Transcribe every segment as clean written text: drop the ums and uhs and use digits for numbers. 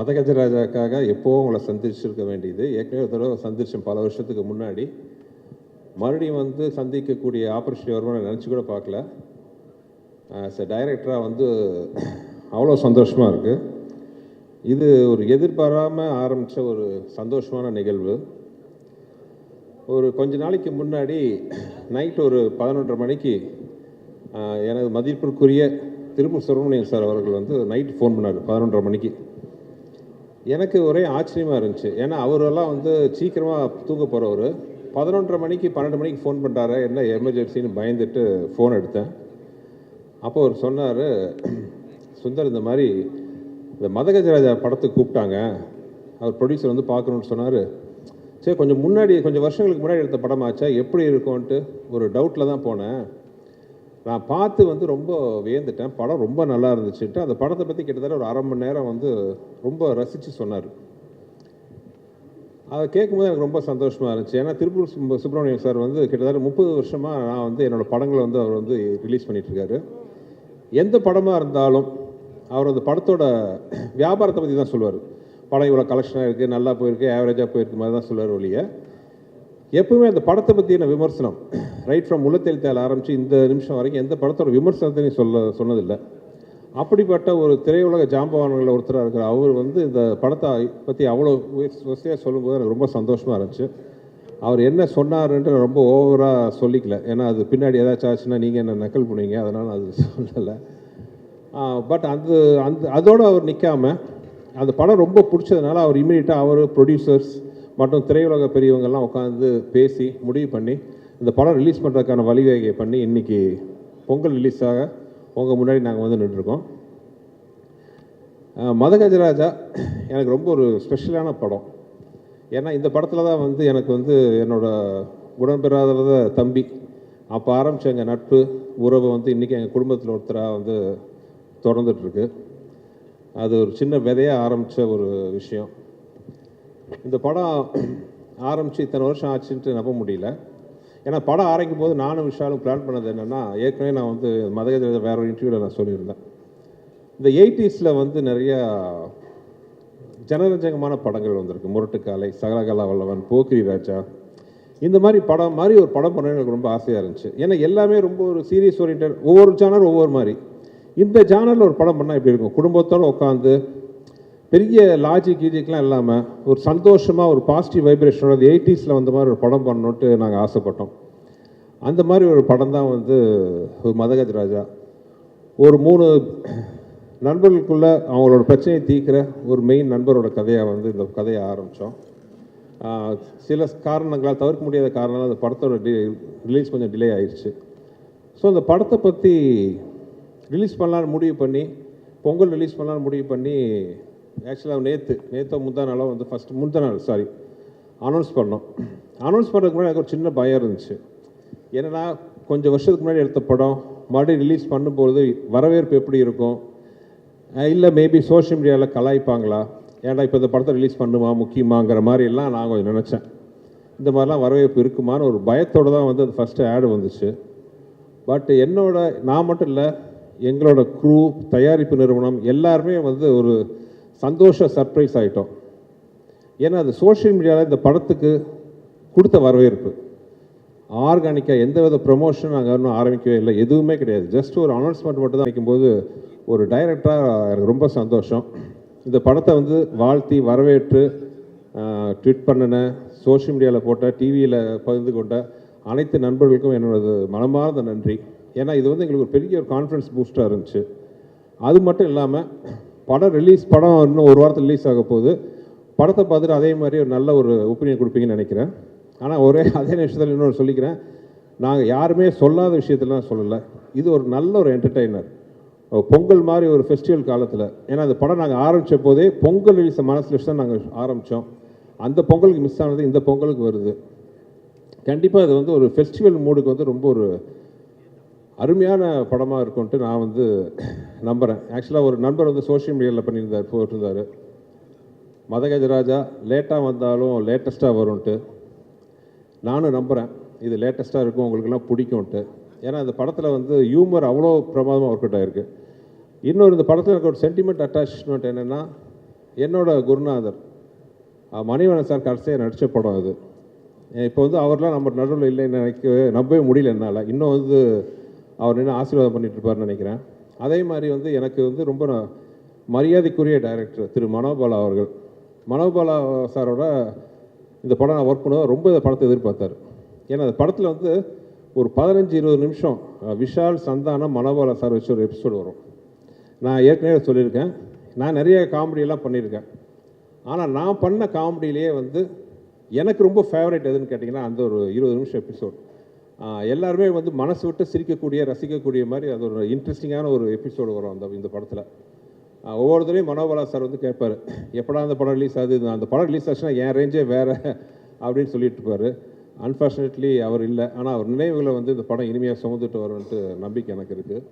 மதகஜராஜாக்காக எப்போவும் உங்களை சந்திச்சிருக்க வேண்டியது. ஏற்கனவே ஒரு தடவை சந்திச்சேன் பல வருஷத்துக்கு முன்னாடி. மறுபடியும் வந்து சந்திக்கக்கூடிய ஆப்பர்ச்சுனிட்டி வரும்னு நினச்சி கூட பார்க்கல. ஆஸ் எ டைரக்டராக வந்து அவ்வளோ சந்தோஷமாக இருக்குது. இது ஒரு எதிர்பாராமல் ஆரம்பித்த ஒரு சந்தோஷமான நிகழ்வு. ஒரு கொஞ்ச நாளைக்கு முன்னாடி நைட் ஒரு 11:30 மணிக்கு எனது மதிப்பிற்குரிய திருப்பூர் சுப்பிரமணியன் சார் அவர்கள் வந்து நைட்டு ஃபோன் பண்ணார் 11:30 மணிக்கு. எனக்கு ஒரே ஆச்சரியமாக இருந்துச்சு. ஏன்னா அவரெல்லாம் வந்து சீக்கிரமாக தூங்க போகிறவர் 11:30 மணிக்கு 12 மணிக்கு ஃபோன் பண்ணுறாரு, என்ன எமர்ஜென்சின்னு பயந்துட்டு ஃபோன் எடுத்தேன். அப்போ அவர் சொன்னார், சுந்தர் இந்த மாதிரி இந்த மதகஜராஜா படத்துக்கு கூப்பிட்டாங்க, அவர் ப்ரொடியூசர் வந்து பார்க்கணுன்னு சொன்னார். சரி கொஞ்சம் வருஷங்களுக்கு முன்னாடி எடுத்த படமாச்சா எப்படி இருக்கும்ன்ட்டு ஒரு டவுட்டில் தான் போனேன். நான் பார்த்து வந்து ரொம்ப வியந்துட்டேன். படம் ரொம்ப நல்லா இருந்துச்சுட்டு அந்த படத்தை பற்றி கிட்டத்தட்ட ஒரு அரை மணி நேரம் வந்து ரொம்ப ரசித்து சொன்னார். அதை கேட்கும்போது எனக்கு ரொம்ப சந்தோஷமாக இருந்துச்சு. ஏன்னா திருப்பூர் சுப்பிரமணியம் சார் வந்து கிட்டத்தட்ட 30 வருஷமாக நான் வந்து என்னோடய படங்களை வந்து அவர் வந்து ரிலீஸ் பண்ணிகிட்ருக்காரு. எந்த படமாக இருந்தாலும் அவர் அந்த படத்தோட வியாபாரத்தை பற்றி தான் சொல்லுவார். படம் இவ்வளோ கலெக்ஷனாக இருக்குது, நல்லா போயிருக்கு, ஆவரேஜாக போயிருக்கு மாதிரி தான் சொல்லுவார் ஒழிய எப்பவுமே அந்த படத்தை பற்றின விமர்சனம் ரைட் ஃப்ரம் முள்ளத்தெழுத்தால் ஆரம்பித்து இந்த நிமிஷம் வரைக்கும் எந்த படத்தோட விமர்சனத்தையும் சொன்னதில்லை. அப்படிப்பட்ட ஒரு திரையுலக ஜாம்பவான்களில் ஒருத்தராக இருக்கிற அவர் வந்து இந்த படத்தை பற்றி அவ்வளோ வசதியாக சொல்லும்போது எனக்கு ரொம்ப சந்தோஷமாக இருந்துச்சு. அவர் என்ன சொன்னார்ன்ட்டு ரொம்ப ஓவராக சொல்லிக்கல. ஏன்னா அது பின்னாடி ஏதாச்சும் ஆச்சுன்னா நீங்கள் என்ன நக்கல் பண்ணுவீங்க, அதனால் அது சொல்லலை. பட் அதோடு அவர் நிற்காம அந்த படம் ரொம்ப பிடிச்சதுனால அவர் இமீடியட்டாக அவர் ப்ரொடியூசர்ஸ் மற்றும் திரையுலக பெரியவங்கள்லாம் உட்காந்து பேசி முடிவு பண்ணி இந்த படம் ரிலீஸ் பண்ணுறதுக்கான வழிவகை பண்ணி இன்றைக்கி பொங்கல் ரிலீஸாக உங்கள் முன்னாடி நாங்கள் வந்து நின்றுருக்கோம். மதகஜராஜா எனக்கு ரொம்ப ஒரு ஸ்பெஷலான படம். ஏன்னா இந்த படத்தில் தான் வந்து எனக்கு வந்து என்னோடய உடன்பெறாத தம்பி அப்போ ஆரம்பித்த எங்கள் நட்பு உறவு வந்து இன்றைக்கி எங்கள் குடும்பத்தில் ஒருத்தராக வந்து தொடர்ந்துட்டுருக்கு. அது ஒரு சின்ன விதையாக ஆரம்பித்த ஒரு விஷயம். இந்த படம் ஆரம்பித்து இத்தனை வருஷம் ஆச்சுன்ட்டு நம்ப முடியல. ஏன்னா படம் ஆரம்பிக்கும் போது நானும் விஷாலும் பிளான் பண்ணது என்னென்னா, ஏற்கனவே நான் வந்து மதகஜராஜா வேற ஒரு இன்டர்வியூவில் நான் சொல்லியிருந்தேன். இந்த 80s வந்து நிறையா ஜனரஞ்சகமான படங்கள் வந்திருக்கு. முரட்டுக்காலை, சகலகலா வல்லவன், போக்கிரி ராஜா, இந்த மாதிரி படம் மாதிரி ஒரு படம் பண்ண எனக்கு ரொம்ப ஆசையாக இருந்துச்சு. ஏன்னா எல்லாமே ரொம்ப ஒரு சீரியஸ் ஓரியன்ட், ஒவ்வொரு ஜானர் ஒவ்வொரு மாதிரி. இந்த ஜானரில் ஒரு படம் பண்ணால் எப்படி இருக்கும், குடும்பத்தோடு உட்காந்து பெரிய கீஜிக்லாம் இல்லாமல் ஒரு சந்தோஷமாக ஒரு பாசிட்டிவ் வைப்ரேஷனோட 80s வந்த மாதிரி ஒரு படம் பண்ணணுன்ட்டு நாங்கள் ஆசைப்பட்டோம். அந்த மாதிரி ஒரு படம் தான் வந்து ஒரு மதகஜராஜா. ஒரு 3 நண்பர்களுக்குள்ளே அவங்களோட பிரச்சனையை தீர்க்கிற ஒரு மெயின் நண்பரோட கதையாக வந்து இந்த கதையை ஆரம்பித்தோம். சில காரணங்களால், தவிர்க்க முடியாத காரணங்களால் அந்த படத்தோட ரிலீஸ் கொஞ்சம் டிலே ஆயிடுச்சு. ஸோ அந்த படத்தை பற்றி ரிலீஸ் பண்ணலான்னு முடிவு பண்ணி, பொங்கல் ரிலீஸ் பண்ணலான்னு முடிவு பண்ணி, ஆக்சுவலாக நேற்று முந்தா நாளாக வந்து அனௌன்ஸ் பண்ணோம். அனௌன்ஸ் பண்ணுறதுக்கு முன்னாடி எனக்கு ஒரு சின்ன பயம் இருந்துச்சு. ஏன்னா கொஞ்சம் வருஷத்துக்கு முன்னாடி எடுத்த படம் மறுபடியும் ரிலீஸ் பண்ணும்போது வரவேற்பு எப்படி இருக்கும், இல்லை மேபி சோஷியல் மீடியாவில் கலாய்ப்பாங்களா, ஏன்டா இப்போ இந்த படத்தை ரிலீஸ் பண்ணுமா முக்கியமாங்கிற மாதிரிலாம் நான் கொஞ்சம் நினச்சேன். இந்த மாதிரிலாம் வரவேற்பு இருக்குமான்னு ஒரு பயத்தோடு தான் வந்து அது ஃபஸ்ட்டு ஆடு வந்துச்சு. பட் நான் மட்டும் இல்லை, எங்களோட க்ரூ, தயாரிப்பு நிறுவனம் எல்லாருமே வந்து ஒரு சந்தோஷ சர்ப்ரைஸ் ஆகிட்டோம். ஏன்னா அது சோஷியல் மீடியாவில் இந்த படத்துக்கு கொடுத்த வரவேற்பு ஆர்கானிக்காக எந்த வித ப்ரமோஷன் நாங்கள் இன்னும் ஆரம்பிக்கவே இல்லை, எதுவுமே கிடையாது. ஜஸ்ட் ஒரு அனௌன்ஸ்மெண்ட் மட்டும் தான் வைக்கும்போது ஒரு டைரக்டராக எனக்கு ரொம்ப சந்தோஷம். இந்த படத்தை வந்து வாழ்த்தி வரவேற்று ட்வீட் பண்ணின, சோஷியல் மீடியாவில் போட்ட, டிவியில் பகிர்ந்து கொண்ட அனைத்து நண்பர்களுக்கும் என்னோடது மனமார்ந்த நன்றி. ஏன்னா இது வந்து எங்களுக்கு ஒரு பெரிய ஒரு கான்ஃபிடன்ஸ் பூஸ்டாக இருந்துச்சு. அது மட்டும் இல்லாமல் படம் இன்னும் ஒரு வாரத்தில் ரிலீஸ் ஆக போகுது. படத்தை பார்த்துட்டு அதே மாதிரி ஒரு நல்ல ஒரு ஒப்பீனியன் கொடுப்பீங்கன்னு நினைக்கிறேன். ஆனால் அதே நிமிஷத்தில் இன்னொன்று சொல்லிக்கிறேன், நாங்கள் யாருமே சொல்லாத விஷயத்தெல்லாம் சொல்லலை. இது ஒரு நல்ல ஒரு என்டர்டெய்னர். பொங்கல் மாதிரி ஒரு ஃபெஸ்டிவல் காலத்தில், ஏன்னா அந்த படம் நாங்கள் ஆரம்பித்த போதே பொங்கல் ரிலீஸை மனசில் வச்சு தான் நாங்கள் ஆரம்பித்தோம். அந்த பொங்கலுக்கு மிஸ் ஆனது இந்த பொங்கலுக்கு வருது. கண்டிப்பாக இது வந்து ஒரு ஃபெஸ்டிவல் மூடுக்கு வந்து ரொம்ப ஒரு அருமையான படமாக இருக்கும்ன்ட்டு நான் வந்து நம்புகிறேன். ஆக்சுவலாக ஒரு நண்பர் வந்து சோஷியல் மீடியாவில் போட்டிருந்தார், மதகஜராஜா லேட்டாக வந்தாலும் லேட்டஸ்ட்டாக வரும்ன்ட்டு. நானும் நம்புகிறேன் இது லேட்டஸ்ட்டாக இருக்கும், உங்களுக்கெல்லாம் பிடிக்கும்ன்ட்டு. ஏன்னா இந்த படத்தில் வந்து ஹியூமர் அவ்வளோ பிரமாதமாக ஒர்க் அவுட் ஆகிருக்கு. இன்னொரு இந்த படத்தில் எனக்கு ஒரு சென்டிமெண்ட் அட்டாச்மெண்ட் என்னென்னா, என்னோட குருநாதர் மணிவண்ணன் சார் கடைசியாக நடித்த படம் அது. இப்போ வந்து அவர்லாம் நம்ம நடுவில் இல்லைன்னு நம்பவே முடியல என்னால். இன்னும் வந்து அவர் என்ன ஆசீர்வாதம் பண்ணிட்டு இருப்பார்னு நினைக்கிறேன். அதே மாதிரி வந்து எனக்கு வந்து ரொம்ப மரியாதைக்குரிய டைரக்டர் திரு மனோபாலா அவர்கள். மனோபாலா சாரோட இந்த படம் நான் ஒர்க் பண்ணுவோம், ரொம்ப இந்த படத்தை எதிர்பார்த்தார். ஏன்னா அந்த படத்தில் வந்து ஒரு 15-20 நிமிஷம் விஷால், சந்தானம், மனோபாலா சார் வச்சு ஒரு எபிசோடு வரும். நான் ஏற்கனவே சொல்லியிருக்கேன், நான் நிறைய காமெடியெல்லாம் பண்ணியிருக்கேன். ஆனால் நான் பண்ண காமெடியிலேயே வந்து எனக்கு ரொம்ப ஃபேவரட் எதுன்னு கேட்டிங்கன்னா அந்த ஒரு 20 நிமிஷம் எபிசோட். எல்லாருமே வந்து மனசு விட்டு சிரிக்கக்கூடிய, ரசிக்கக்கூடிய மாதிரி அது ஒரு இன்ட்ரெஸ்டிங்கான ஒரு எபிசோடு வரும் இந்த படத்தில். ஒவ்வொருத்தரையும் மனோபாலா சார் வந்து கேட்பார், எப்படா அந்த படம் ரிலீஸ் ஆகுது, அந்த படம் ரிலீஸ் ஆச்சுன்னா என் ரேஞ்சே வேறு அப்படின்னு சொல்லிட்டு இருப்பார். அன்ஃபார்ச்சுனேட்லி அவர் இல்லை. ஆனால் அவர் நினைவுகளை வந்து இந்த படம் இனிமையாக சுமந்துட்டு வரும்ன்ட்டு நம்பிக்கை எனக்கு இருக்குது.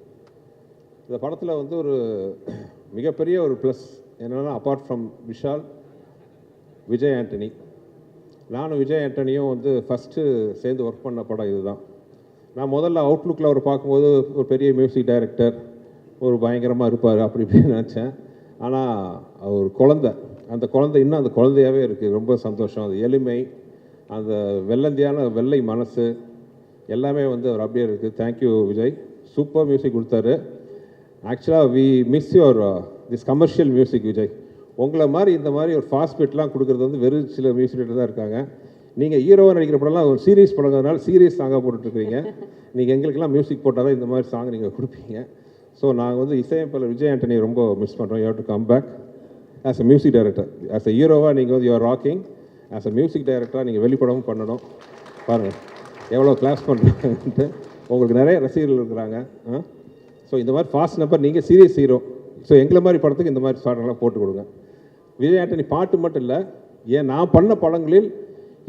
இந்த படத்தில் வந்து ஒரு மிகப்பெரிய ஒரு ப்ளஸ் என்னென்னா, அப்பார்ட் ஃப்ரம் விஷால், விஜய் ஆண்டனி. நானும் விஜய் ஆண்டனியும் வந்து ஃபஸ்ட்டு சேர்ந்து ஒர்க் பண்ண படம் இதுதான். நான் முதல்ல அவுட்லுக்கில் அவர் பார்க்கும்போது ஒரு பெரிய மியூசிக் டைரக்டர், ஒரு பயங்கரமாக இருப்பார் அப்படி இப்படின்னு நினச்சேன். ஆனால் அவர் குழந்தை, அந்த குழந்தை இன்னும் அந்த குழந்தையாகவே இருக்குது. ரொம்ப சந்தோஷம். அது எளிமை, அந்த வெள்ளை மனசு எல்லாமே வந்து அவர் அப்படியே இருக்குது. தேங்க்யூ விஜய், சூப்பர் மியூசிக் கொடுத்தாரு. ஆக்சுவலாக we miss your this commercial music Vijay. உங்களை மாதிரி இந்த மாதிரி ஒரு ஃபாஸ்ட் பீட்லாம் கொடுக்குறது வந்து வெறும் சில மியூசிக் டைரக்டர் தான் இருக்காங்க. நீங்கள் ஹீரோவாக நடிக்கிற படம்லாம் ஒரு சீரியஸ் படங்கிறதுனால சீரியஸ் சாங்காக போட்டுட்ருக்கீங்க. நீங்கள் எங்களுக்கெல்லாம் மியூசிக் போட்டால் தான் இந்த மாதிரி சாங் நீங்கள் கொடுப்பீங்க. ஸோ நாங்கள் வந்து இசையமைப்பாளர் விஜய் ஆண்டனியை ரொம்ப மிஸ் பண்ணுறோம். You have to come back as a music director. As a ஹீரோவாக நீங்கள் வந்து you're rocking. As a music டைரக்டராக நீங்கள் வெளிப்படவும் பண்ணணும். பாருங்கள் எவ்வளோ கிளாஸ் பண்ணுறாங்கன்ட்டு. உங்களுக்கு நிறைய ரசிகர்கள் இருக்கிறாங்க. ஸோ இந்த மாதிரி ஃபாஸ்ட் நம்பர், நீங்கள் சீரியஸ் ஹீரோ. ஸோ எங்களை மாதிரி படத்துக்கு இந்த மாதிரி சாங்கெல்லாம் போட்டு கொடுங்க. விஜய் ஆண்டனி பாட்டு மட்டும் இல்லை, ஏன் நான் பண்ண படங்களில்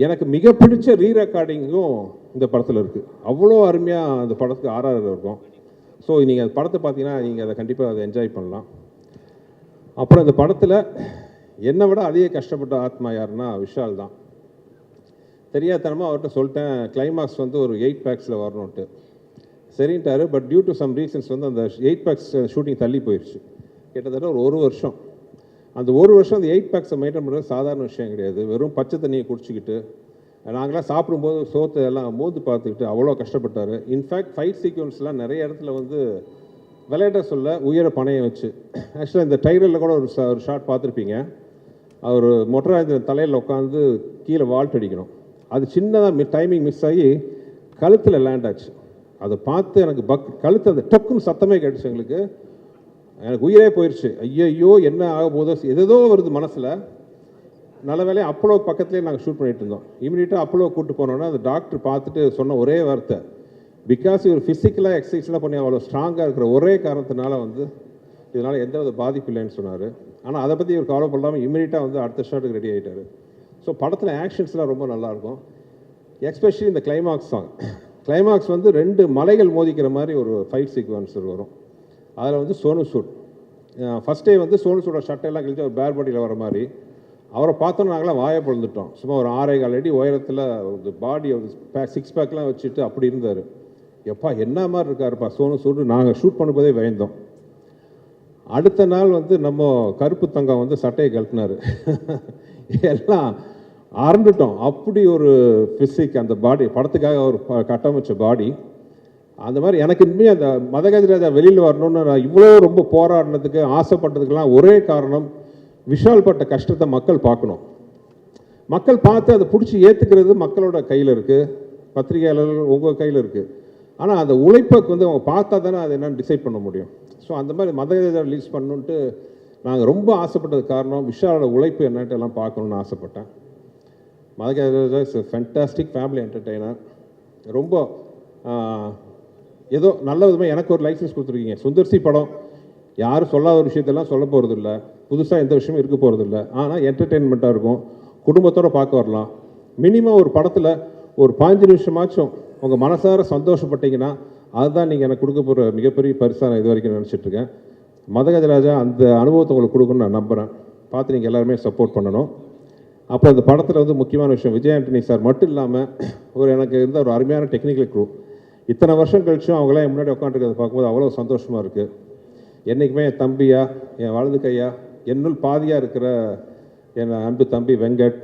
எனக்கு மிக பிடிச்ச ரீரெக்கார்டிங்கும் இந்த படத்தில் இருக்குது. அவ்வளோ அருமையாக அந்த படத்துக்கு ஆர்ஆர் இருக்கும். ஸோ நீங்கள் அந்த படத்தை பார்த்தீங்கன்னா நீங்கள் அதை கண்டிப்பாக அதை என்ஜாய் பண்ணலாம். அப்புறம் இந்த படத்தில் என்னை விட அதிக கஷ்டப்பட்ட ஆத்மா யாருன்னா விஷால் தான். தெரியாதனமாக அவர்கிட்ட சொல்லிட்டேன், கிளைமாக்ஸ் வந்து ஒரு 8 பேக்ஸில் வரணுன்ட்டு. சரின்ட்டாரு. But due to some reasons வந்து அந்த 8 பேக்ஸ் ஷூட்டிங் தள்ளி போயிடுச்சு. கிட்டத்தட்ட ஒரு வருஷம். அந்த ஒரு வருஷம் அந்த 8 பேக்ஸை மெயின்டைன் பண்ணுறது சாதாரண விஷயம் கிடையாது. வெறும் பச்சை தண்ணியை குடிச்சிக்கிட்டு நாங்களாம் சாப்பிடும்போது சோத்தை எல்லாம் மோந்து பார்த்துக்கிட்டு அவ்வளோ கஷ்டப்பட்டார். இன்ஃபேக்ட் ஃபைட் சீக்வன்ஸ்லாம் நிறைய இடத்துல வந்து விளையாட்ட சொல்ல உயர பணையை வச்சு. ஆக்சுவலாக இந்த டைரில் கூட ஒரு ஷாட் பார்த்துருப்பீங்க. அவர் மொட்டராஜன் தலையில் உட்காந்து கீழே வால்ட் அடிக்கணும். அது சின்னதாக டைமிங் மிஸ் ஆகி கழுத்தில் லேண்ட் ஆச்சு. அதை பார்த்து எனக்கு கழுத்து அந்த டக்குன்னு சத்தமே கேட்டுச்சு. எனக்கு உயிரே போயிடுச்சு. ஐயோ என்ன ஆக போதோ, எதோ வருது மனசில். நல்ல வேலையை அப்போலோ பக்கத்துலேயே நாங்கள் ஷூட் பண்ணிகிட்டு இருந்தோம். இமீடியட்டாக அப்போலோ கூப்பிட்டு போனோன்னா அந்த டாக்டர் பார்த்துட்டு சொன்ன ஒரே வார்த்தை, பிகாஸ் இவர் ஃபிசிக்கலாக எக்ஸசைஸ்லாம் பண்ணி அவ்வளோ ஸ்ட்ராங்காக இருக்கிற ஒரே காரணத்தினால வந்து இதனால் எந்த வித பாதிப்பு இல்லைன்னு சொன்னார். ஆனால் அதை பற்றி இவர் கவலை பண்ணாமல் இமீடியட்டாக வந்து அடுத்த ஷாட்டுக்கு ரெடி ஆகிட்டார். ஸோ படத்தில் ஆக்ஷன்ஸ்லாம் ரொம்ப நல்லாயிருக்கும். எஸ்பெஷலி இந்த கிளைமாக்ஸ் சாங். கிளைமாக்ஸ் வந்து 2 மலைகள் மோதிக்கிற மாதிரி ஒரு ஃபைட் சீக்வன்ஸ் வரும். அதில் வந்து சோனு சூட் ஃபஸ்ட் டே வந்து சோனு சூடோட சட்டையெல்லாம் கழிச்சு ஒரு பேர் பாடியில் வர மாதிரி அவரை பார்த்தோன்னா நாங்களாம் வாயை பொழுந்துட்டோம். சும்மா ஒரு 6.25 அடி உயரத்தில் பாடி 6 பேக்லாம் வச்சுட்டு அப்படி இருந்தார். எப்பா என்ன மாதிரி இருக்காருப்பா சோனு சூடு. நாங்கள் ஷூட் பண்ணும்போதே பயந்தோம். அடுத்த நாள் வந்து நம்ம கருப்பு தங்கம் வந்து சட்டையை கழட்டினார். எல்லாம் அரண்டுட்டோம். அப்படி ஒரு ஃபிசிக் அந்த பாடி, படத்துக்காக ஒரு கட்டமைச்ச பாடி. அந்த மாதிரி எனக்கு இனிமேல் அந்த மதகஜராஜா வெளியில் வரணும்னு நான் இவ்வளோ ரொம்ப போராடினதுக்கு ஆசைப்பட்டதுக்கெல்லாம் ஒரே காரணம், விஷால் பட்ட கஷ்டத்தை மக்கள் பார்க்கணும். மக்கள் பார்த்து அதை பிடிச்சி ஏற்றுக்கிறது மக்களோட கையில் இருக்குது, பத்திரிகையாளர்கள் உங்கள் கையில் இருக்குது. ஆனால் அந்த உழைப்பை வந்து அவங்க பார்த்தா தானே அதை என்னென்னு டிசைட் பண்ண முடியும். ஸோ அந்த மாதிரி மதகஜா ரிலீஸ் பண்ணணுன்ட்டு நாங்கள் ரொம்ப ஆசைப்பட்டது காரணம் விஷாலோட உழைப்பு என்னன்ட்டு எல்லாம் பார்க்கணுன்னு ஆசைப்பட்டேன். மதகஜா இஸ் ஃபேண்டாஸ்டிக் ஃபேமிலி என்டர்டெய்னர். ரொம்ப ஏதோ நல்ல விதமாக எனக்கு ஒரு லைசன்ஸ் கொடுத்துருக்கீங்க. சுந்தர்சி படம் யாரும் சொல்லாத ஒரு விஷயத்தெல்லாம் சொல்ல போகிறது இல்லை, புதுசாக எந்த விஷயமும் இருக்க போகிறது இல்லை. ஆனால் என்டர்டெயின்மெண்ட்டாக இருக்கும், குடும்பத்தோடு பார்க்க வரலாம். மினிமம் ஒரு படத்தில் ஒரு 15 நிமிஷமாச்சும் உங்கள் மனசார சந்தோஷப்பட்டீங்கன்னா அதுதான் நீங்கள் எனக்கு கொடுக்க போகிற மிகப்பெரிய பரிசாக நான் இது வரைக்கும் நினச்சிட்ருக்கேன். மதகஜராஜா அந்த அனுபவத்தை உங்களுக்கு கொடுக்கணும்னு நான் நம்புகிறேன். பார்த்து நீங்கள் எல்லாருமே சப்போர்ட் பண்ணணும். அப்புறம் இந்த படத்தில் வந்து முக்கியமான விஷயம், விஜய் ஆண்டனி சார் மட்டும் இல்லாமல் எனக்கு இருந்த ஒரு அருமையான டெக்னிக்கல் க்ரூ. இத்தனை வருஷம் கழிச்சும் அவங்களாம் என் முன்னாடி உட்காந்துருக்கிறத பார்க்கும்போது அவ்வளோ சந்தோஷமாக இருக்குது. என்றைக்குமே என் தம்பியா, என் வலது கையா, என்னுள் பாதியாக இருக்கிற என் அன்பு தம்பி வெங்கட்,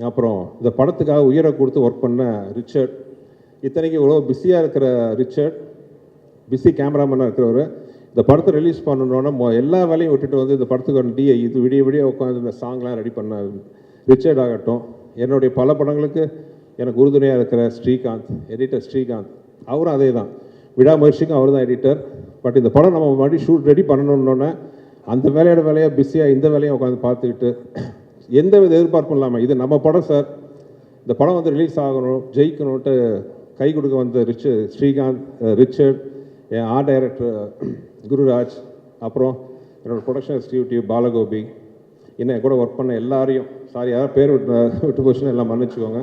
அப்புறம் இந்த படத்துக்காக உயிரை கொடுத்து ஒர்க் பண்ண ரிச்சர்ட், இத்தனைக்கு இவ்வளோ பிஸியாக இருக்கிற ரிச்சர்ட், பிஸி கேமராமேனாக இருக்கிறவர், இந்த படத்தை ரிலீஸ் பண்ணணுன்னா எல்லா வேலையும் விட்டுட்டு வந்து இந்த படத்துக்கு இது விடிய விடிய உட்காந்து இந்த சாங்லாம் ரெடி பண்ண ரிச்சர்ட் ஆகட்டும், என்னுடைய பல படங்களுக்கு எனக்கு உறுதுணையாக இருக்கிற ஸ்ரீகாந்த், எடிட்டர் ஸ்ரீகாந்த், அவரும் அதே தான், விடாமுயற்சிக்கும் அவர் தான் எடிட்டர். பட் இந்த படம் நம்ம மறுபடியும் ஷூட் ரெடி பண்ணணுன்னொன்னே அந்த வேலையோட வேலையாக பிஸியாக இந்த வேலையை உட்காந்து பார்த்துக்கிட்டு எந்த வித எதிர்பார்ப்பும் இல்லாமல் இது நம்ம படம் சார், இந்த படம் வந்து ரிலீஸ் ஆகணும் ஜெயிக்கணுன்ட்டு கை கொடுக்க வந்த ஸ்ரீகாந்த், ரிச்சர்ட், என் ஆர்ட் டைரக்டர் குருராஜ், அப்புறம் என்னோடய ப்ரொடக்ஷன் எக்ஸிக்யூட்டிவ் பாலகோபி, இன்னும் கூட ஒர்க் பண்ண எல்லாரையும், சாரி யாராவது பேர் விட்டு போச்சுன்னு எல்லாம் மன்னிச்சுக்கோங்க,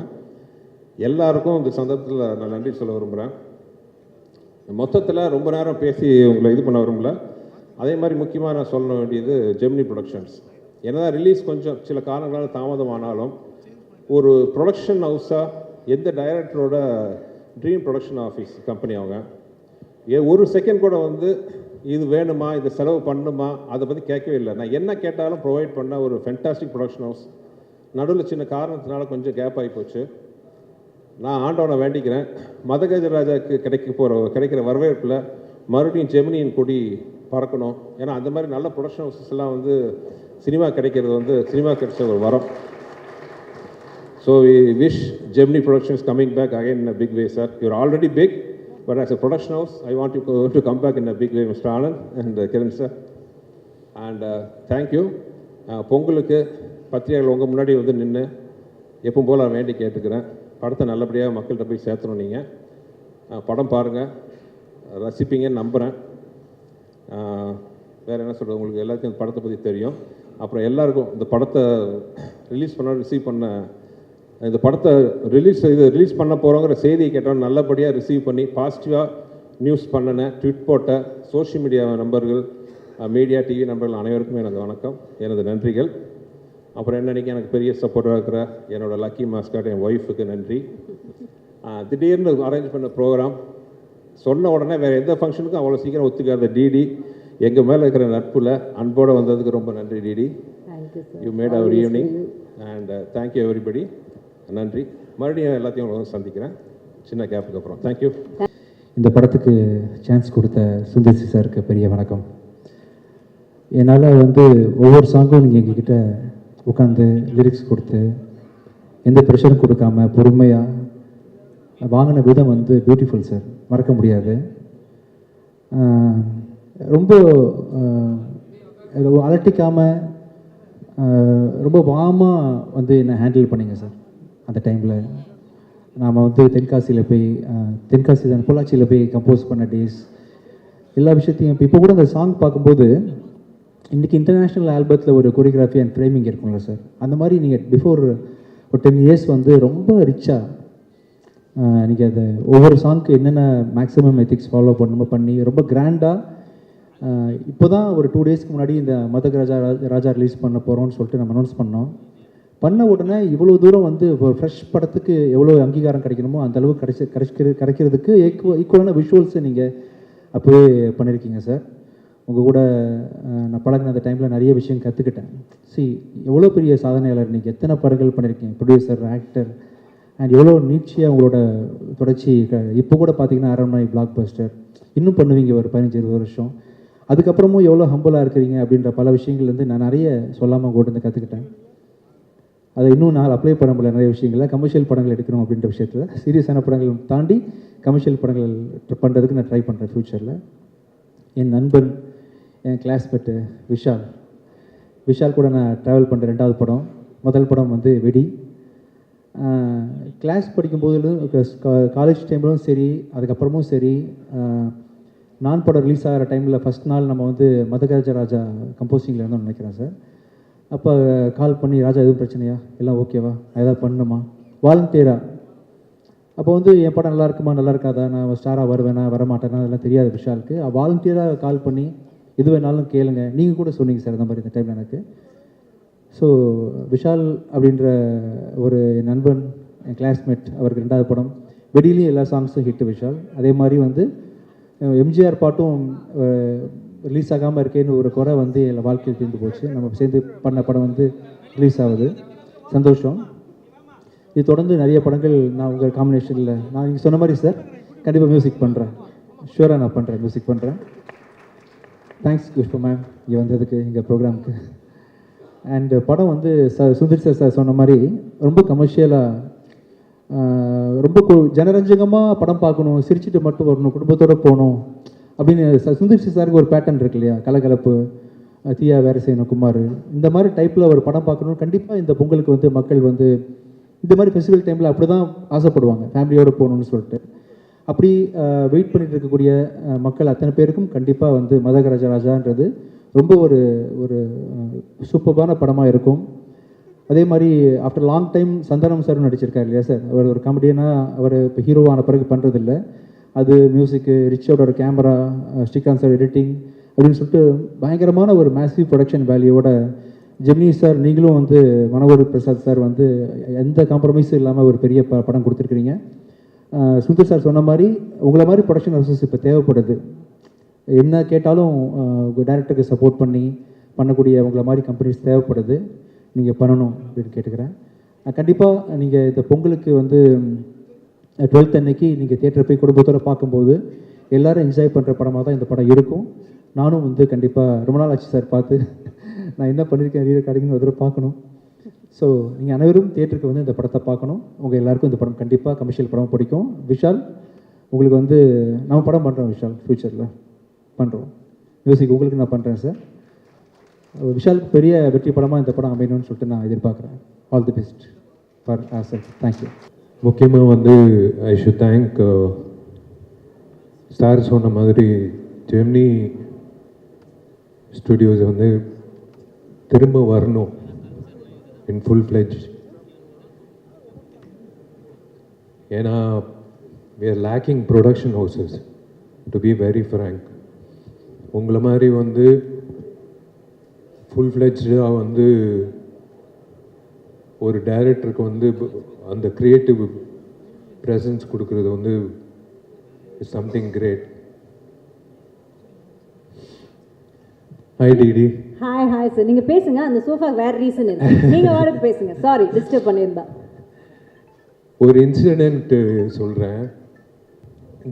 எல்லாருக்கும் இந்த சந்தர்ப்பத்தில் நான் நன்றி சொல்ல விரும்புகிறேன். மொத்தத்தில் ரொம்ப நேரம் பேசி உங்களை இது பண்ண விரும்பல. அதே மாதிரி முக்கியமாக நான் சொல்ல வேண்டியது ஜெமினி ப்ரொடக்ஷன்ஸ். என்னதான் ரிலீஸ் கொஞ்சம் சில காரணங்களால் தாமதமானாலும் ஒரு ப்ரொடக்ஷன் ஹவுஸாக எந்த டைரக்டரோட ட்ரீம் ப்ரொடக்ஷன் ஆஃபீஸ் கம்பெனி அவங்க ஒரு செகண்ட் கூட வந்து இது வேணுமா, இதை செலவு பண்ணுமா, அதை பற்றி கேட்கவே இல்லை. நான் என்ன கேட்டாலும் ப்ரொவைட் பண்ண ஒரு ஃபென்டாஸ்டிக் ப்ரொடக்ஷன் ஹவுஸ். நடுவில் சின்ன காரணத்தினால கொஞ்சம் கேப் ஆகி போச்சு. நான் ஆண்டவனை வேண்டிக்கிறேன், மதகஜராஜாவுக்கு கிடைக்கிற வரவேற்பில் மறுபடியும் ஜெமினியின் கொடி பறக்கணும். ஏன்னா அந்த மாதிரி நல்ல ப்ரொடக்ஷன் ஹவுசஸ் எல்லாம் வந்து சினிமா கிடைக்கிறது வந்து சினிமா கிடைச்ச ஒரு வரம். So we wish Gemini Productions coming back again in a big way sir. You're already big, but as a production house I want to come back in a big way, mister Anand and Kiran sir. And thank you. பொங்கலுக்கு பத்திரிகைகள் உங்கள் முன்னாடி வந்து நின்று எப்பவும் போல் நான் வேண்டி கேட்டுக்கிறேன், படத்தை நல்லபடியாக மக்கள்கிட்ட போய் சேர்த்தணும். நீங்கள் படம் பாருங்கள், ரசிப்பீங்கன்னு நம்புகிறேன். வேறு என்ன சொல்கிறது, உங்களுக்கு எல்லாத்தையும் இந்த படத்தை பற்றி தெரியும். அப்புறம் எல்லாருக்கும் இந்த படத்தை ரிசீவ் பண்ண இந்த படத்தை ரிலீஸ் பண்ண போகிறோங்கிற செய்தியை கேட்டோம், நல்லபடியாக ரிசீவ் பண்ணி பாசிட்டிவாக நியூஸ் பண்ணின ட்விட் போட்ட சோஷியல் மீடியா நண்பர்கள், மீடியா டிவி நண்பர்கள் அனைவருக்கும் எனது வணக்கம், எனது நன்றிகள். அப்புறம் என்னன்னைக்கு எனக்கு பெரிய சப்போர்ட்டாக இருக்கிற என்னோடய லக்கி மாஸ்காட் என் ஒய்ஃபுக்கு நன்றி. திடீர்னு அரேஞ்ச் பண்ண ப்ரோக்ராம் சொன்ன உடனே வேறு எந்த ஃபங்க்ஷனுக்கும் அவ்வளோ சீக்கிரம் ஒத்துக்காத டிடி, எங்கள் மேலே இருக்கிற நட்பில் அன்போடு வந்ததுக்கு ரொம்ப நன்றி DD. You made our evening and thank you everybody. நன்றி. மறுபடியும் எல்லாத்தையும் உங்களை சந்திக்கிறேன் சின்ன கேப்புக்கு அப்புறம். தேங்க்யூ. இந்த படத்துக்கு சான்ஸ் கொடுத்த சுந்தர் சி சாருக்கு பெரிய வணக்கம். என்னால் வந்து ஒவ்வொரு சாங்கும் நீங்கள் எங்ககிட்ட உட்காந்து லிரிக்ஸ் கொடுத்து எந்த ப்ரெஷரும் கொடுக்காம பொறுமையாக வாங்கின விதம் வந்து பியூட்டிஃபுல் சார், மறக்க முடியாது. ரொம்ப அலட்டிக்காமல் ரொம்ப வாமாக வந்து என்னை ஹேண்டில் பண்ணிங்க சார். அந்த டைமில் நாம் வந்து தென்காசி தான் பொள்ளாச்சியில் போய் கம்போஸ் பண்ண டேஸ் எல்லா விஷயத்தையும் இப்போ கூட அந்த சாங் பார்க்கும்போது இன்றைக்கி இன்டர்நேஷ்னல் ஆல்பத்தில் ஒரு கொரியோகிராஃபி அண்ட் ஃப்ரேமிங் இருக்குங்களா சார், அந்த மாதிரி நீங்கள் பிஃபோர் ஒரு 10 இயர்ஸ் வந்து ரொம்ப ரிச்சாக நீங்கள் அதை ஒவ்வொரு சாங்க்கு என்னென்ன மேக்ஸிமம் எத்திக்ஸ் ஃபாலோ பண்ணி ரொம்ப கிராண்டாக இப்போ தான் ஒரு 2 டேஸ்க்கு முன்னாடி இந்த ராஜா ரிலீஸ் பண்ண போகிறோம்னு சொல்லிட்டு நம்ம அனௌன்ஸ் பண்ண உடனே இவ்வளோ தூரம் வந்து ஒரு ஃப்ரெஷ் படத்துக்கு எவ்வளோ அங்கீகாரம் கிடைக்கணுமோ அந்த அளவுக்கு கிடைக்கிறதுக்கு ஈக்குவலான விஷுவல்ஸை நீங்கள் அப்போவே பண்ணியிருக்கீங்க சார். உங்கள் கூட நான் பழகின அந்த டைமில் நிறைய விஷயம் கற்றுக்கிட்டேன். எவ்வளோ பெரிய சாதனையாளர் நீங்கள், எத்தனை படங்கள் பண்ணியிருக்கீங்க, ப்ரொடியூசர், ஆக்டர், அண்ட் எவ்வளோ நீட்சியாக உங்களோட தொடர்ச்சி. இப்போ கூட பார்த்தீங்கன்னா அரண்மனை, பிளாக் பஸ்டர், இன்னும் பண்ணுவீங்க ஒரு 15-20 வருஷம். அதுக்கப்புறமும் எவ்வளோ ஹம்பிளாக இருக்கிறீங்க அப்படின்ற பல விஷயங்கள்லேருந்து நான் நிறைய சொல்லாமல் கூட இருந்து கற்றுக்கிட்டேன். அதை இன்னும் நான் அப்ளை பண்ண முடியல நிறைய விஷயங்களில். கமர்ஷியல் படங்கள் எடுக்கணும் அப்படின்ற விஷயத்தில் சீரியஸான படங்கள் தாண்டி கமர்ஷியல் படங்கள் பண்ணுறதுக்கு நான் ட்ரை பண்ணுறேன் ஃப்யூச்சரில். என் நண்பன், என் கிளாஸ்மேட்டு விஷால் கூட நான் ட்ராவல் பண்ணுற 2வது படம். முதல் படம் வந்து வெடி. கிளாஸ் படிக்கும்போதும் காலேஜ் டைம்லும் சரி, அதுக்கப்புறமும் சரி, நான் படம் ரிலீஸ் ஆகிற டைமில் ஃபஸ்ட் நாள் நம்ம வந்து மதகஜராஜா கம்போசிங்கில் இருந்தோம்னு நினைக்கிறேன் சார். அப்போ கால் பண்ணி, ராஜா எதுவும் பிரச்சனையா, எல்லாம் ஓகேவா, ஏதாவது பண்ணணுமா, வாலண்டியராக. அப்போ வந்து என் படம் நல்லா இருக்குமா நல்லா இருக்காதா, நான் ஸ்டாராக வருவேனா வரமாட்டேனா அதெல்லாம் தெரியாது விஷாலுக்கு. வாலண்டியராக கால் பண்ணி எது வேணாலும் கேளுங்க, நீங்கள் கூட சொன்னீங்க சார் அந்த மாதிரி இந்த டைமில் எனக்கு. ஸோ விஷால் அப்படின்ற ஒரு நண்பன், என் கிளாஸ்மேட், அவருக்கு 2வது படம் வெடியிலையும் எல்லா சாங்ஸும் ஹிட்டு விஷால். அதே மாதிரி வந்து எம்ஜிஆர் பாட்டும் ரிலீஸ் ஆகாமல் இருக்கேன்னு ஒரு குறை வந்து என் வாழ்க்கையில் தீர்ந்து போச்சு. நம்ம சேர்ந்து பண்ண படம் வந்து ரிலீஸ் ஆகுது, சந்தோஷம். இது தொடர்ந்து நிறைய படங்கள் நான் உங்கள் காம்பினேஷனில் நான் நீங்கள் சொன்ன மாதிரி சார் கண்டிப்பாக மியூசிக் பண்ணுறேன், ஷூராக நான் பண்ணுறேன், மியூசிக் பண்ணுறேன். தேங்க்ஸ் புஷ்பா மேம் இங்கே வந்ததுக்கு எங்கள் ப்ரோக்ராமுக்கு. அண்ட் படம் வந்து சுந்தர் சார் சொன்ன மாதிரி ரொம்ப கமர்ஷியலாக, ரொம்ப ஜனரஞ்சகமாக படம் பார்க்கணும், சிரிச்சுட்டு மட்டும் வரணும், குடும்பத்தோடு போகணும் அப்படின்னு சுந்தர் சாருக்கு ஒரு பேட்டர்ன் இருக்கு இல்லையா, கலகலப்பு, தீயா வேறு செய்யணும், குமார், இந்த மாதிரி டைப்பில் ஒரு படம் பார்க்கணும். கண்டிப்பாக இந்த பொங்கலுக்கு வந்து மக்கள் வந்து இந்த மாதிரி ஃபெஸ்டிவல் டைமில் அப்படி தான் ஆசைப்படுவாங்க, ஃபேமிலியோடு போகணுன்னு சொல்லிட்டு. அப்படி வெயிட் பண்ணிட்டு இருக்கக்கூடிய மக்கள் அத்தனை பேருக்கும் கண்டிப்பாக வந்து மதகராஜராஜான்றது ரொம்ப ஒரு ஒரு சூப்பர்பான படமாக இருக்கும். அதே மாதிரி ஆஃப்டர் லாங் டைம் சந்தானம் சாரும் நடிச்சிருக்காரு இல்லையா சார், அவர் ஒரு காமெடியனாக அவர் இப்போ ஹீரோவான பிறகு பண்ணுறதில்ல. அது மியூசிக்கு, ரிச்சோட ஒரு கேமரா, ஸ்ரீகாந்த் சார் எடிட்டிங் அப்படின்னு சொல்லிட்டு பயங்கரமான ஒரு மேசிவ் ப்ரொடக்ஷன் வேல்யூவோட ஜெமினி சார், நீங்களும் வந்து மனோகர் பிரசாத் சார் வந்து எந்த காம்ப்ரமைஸும் இல்லாமல் ஒரு பெரிய படம் கொடுத்துருக்குறீங்க. சுந்தர் சார் சொன்ன மாதிரி உங்களை மாதிரி ப்ரொடக்ஷன் ஹவுசஸ் இப்போ தேவைப்படுது. என்ன கேட்டாலும் டைரக்டருக்கு சப்போர்ட் பண்ணக்கூடிய உங்களை மாதிரி கம்பெனிஸ் தேவைப்படுது. நீங்கள் பண்ணணும் அப்படின்னு கேட்டுக்கிறேன். கண்டிப்பாக நீங்கள் இந்த பொங்கலுக்கு வந்து 12th அன்னைக்கு நீங்கள் தியேட்டர் போய் குடும்பத்தோடு பார்க்கும்போது எல்லோரும் என்ஜாய் பண்ணுற படமாக தான் இந்த படம் இருக்கும். நானும் வந்து கண்டிப்பாக ரொம்ப நாள் ஆச்சு சார் பார்த்து, நான் என்ன பண்ணியிருக்கேன் ரீ ரெக்கார்டிங்னு ஒரு தடவை பார்க்கணும். ஸோ நீங்கள் அனைவரும் தியேட்டருக்கு வந்து இந்த படத்தை பார்க்கணும். உங்கள் எல்லாருக்கும் இந்த படம் கண்டிப்பாக கமர்ஷியல் படம் பிடிக்கும். விஷால், உங்களுக்கு வந்து நம்ம படம் பண்ணுறோம் விஷால், ஃப்யூச்சரில் பண்ணுறோம். மியூசிக் உங்களுக்கு நான் பண்ணுறேன் சார். விஷாலுக்கு பெரிய வெற்றி படமாக இந்த படம் அமையணும்னு சொல்லிட்டு நான் எதிர்பார்க்குறேன். All the best for sir. Thank you. முக்கியமாக வந்து ஐ ஷுட் தேங்க் சார் சொன்ன மாதிரி ஜெமினி ஸ்டுடியோஸ் வந்து திரும்ப வரணும் இன் ஃபுல் ஃப்ளெஜ். ஏன்னா we are lacking production houses, to be very frank. உங்களை மாதிரி வந்து ஃபுல் ஃப்ளெஜ்டாக வந்து ஒரு டைரக்டருக்கு வந்து அந்த க்ரியேட்டிவ் ப்ரெசன்ஸ் கொடுக்குறது வந்து is something great. Hi DD. Hi sir, நீங்கள் பேசுங்க. அந்த சோஃபா வேற ரீசன் இல்லை, நீங்கள் வாடகை பேசுங்க. சாரி டிஸ்டர்ப் பண்ணியிருந்தா. ஒரு இன்சிடென்ட்டு சொல்கிறேன்.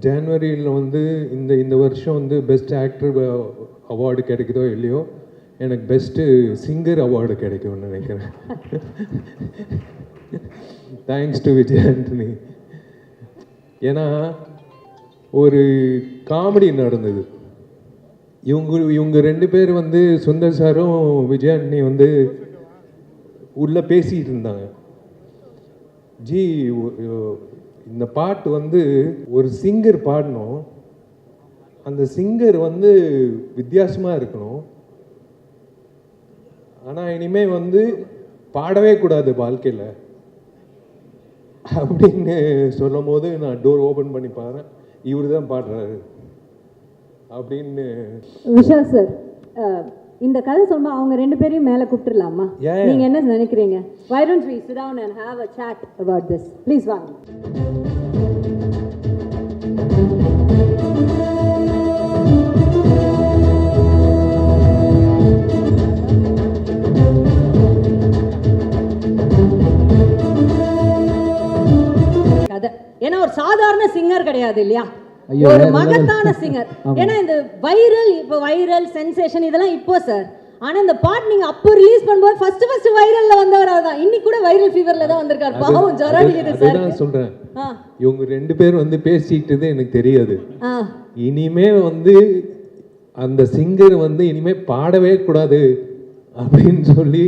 ஜனவரியில் வந்து இந்த வருஷம் வந்து பெஸ்ட் ஆக்டர் அவார்டு கிடைக்குதோ இல்லையோ, எனக்கு பெஸ்ட்டு சிங்கர் அவார்டு கிடைக்கும்னு நினைக்கிறேன். Thanks to Vijay Antony. ஏன்னா ஒரு காமெடி நடந்தது. இவங்க ரெண்டு பேர் வந்து சுந்தர் சாரும் விஜய் ஆண்டனி வந்து உள்ளே பேசிகிட்டு இருந்தாங்க. ஜி, இந்த பாட்டு வந்து ஒரு சிங்கர் பாடணும், அந்த சிங்கர் வந்து வித்தியாசமாக இருக்கணும், ஆனால் இனிமேல் வந்து பாடவே கூடாது வாழ்க்கையில் அப்படின்னு சொல்லும் போது நான் டோர் ஓப்பன் பண்ணி பாருறேன், இவர் தான் பாடுறாரு அப்படின்னு. விஷால் சார், இந்த கதை சொல்லுமா அவங்க ரெண்டு பேரையும் மேலே கூப்பிட்டுலாமா? நீங்க என்ன நினைக்கிறீங்க? Why don't we sit down and have a chat about this? Please வாங்க. கதை ஏன்னா ஒரு சாதாரண சிங்கர் கிடையாது இல்லையா, ஒரு மகத்தான சிங்கர். ஏன்னா இந்த வைரல் சென்சேஷன் இதெல்லாம் இப்போ சார், ஆனா இந்த பாட்டு நீங்க அப்போ ரிலீஸ் பண்ணும்போது ஃபர்ஸ்ட் வைரல்ல வந்தவர் தான். இன்னைக்கு கூட வைரல் ஃபீவர்ல தான் வந்திருக்காரு. பாவம் ஜராடிக்குது சார். நான் சொல்றேன், இவங்க ரெண்டு பேர் வந்து பேசிக்கிட்டது எனக்கு தெரியாது. இனிமே வந்து அந்த சிங்கர் வந்து இனிமே பாடவே கூடாது அப்படின்னு சொல்லி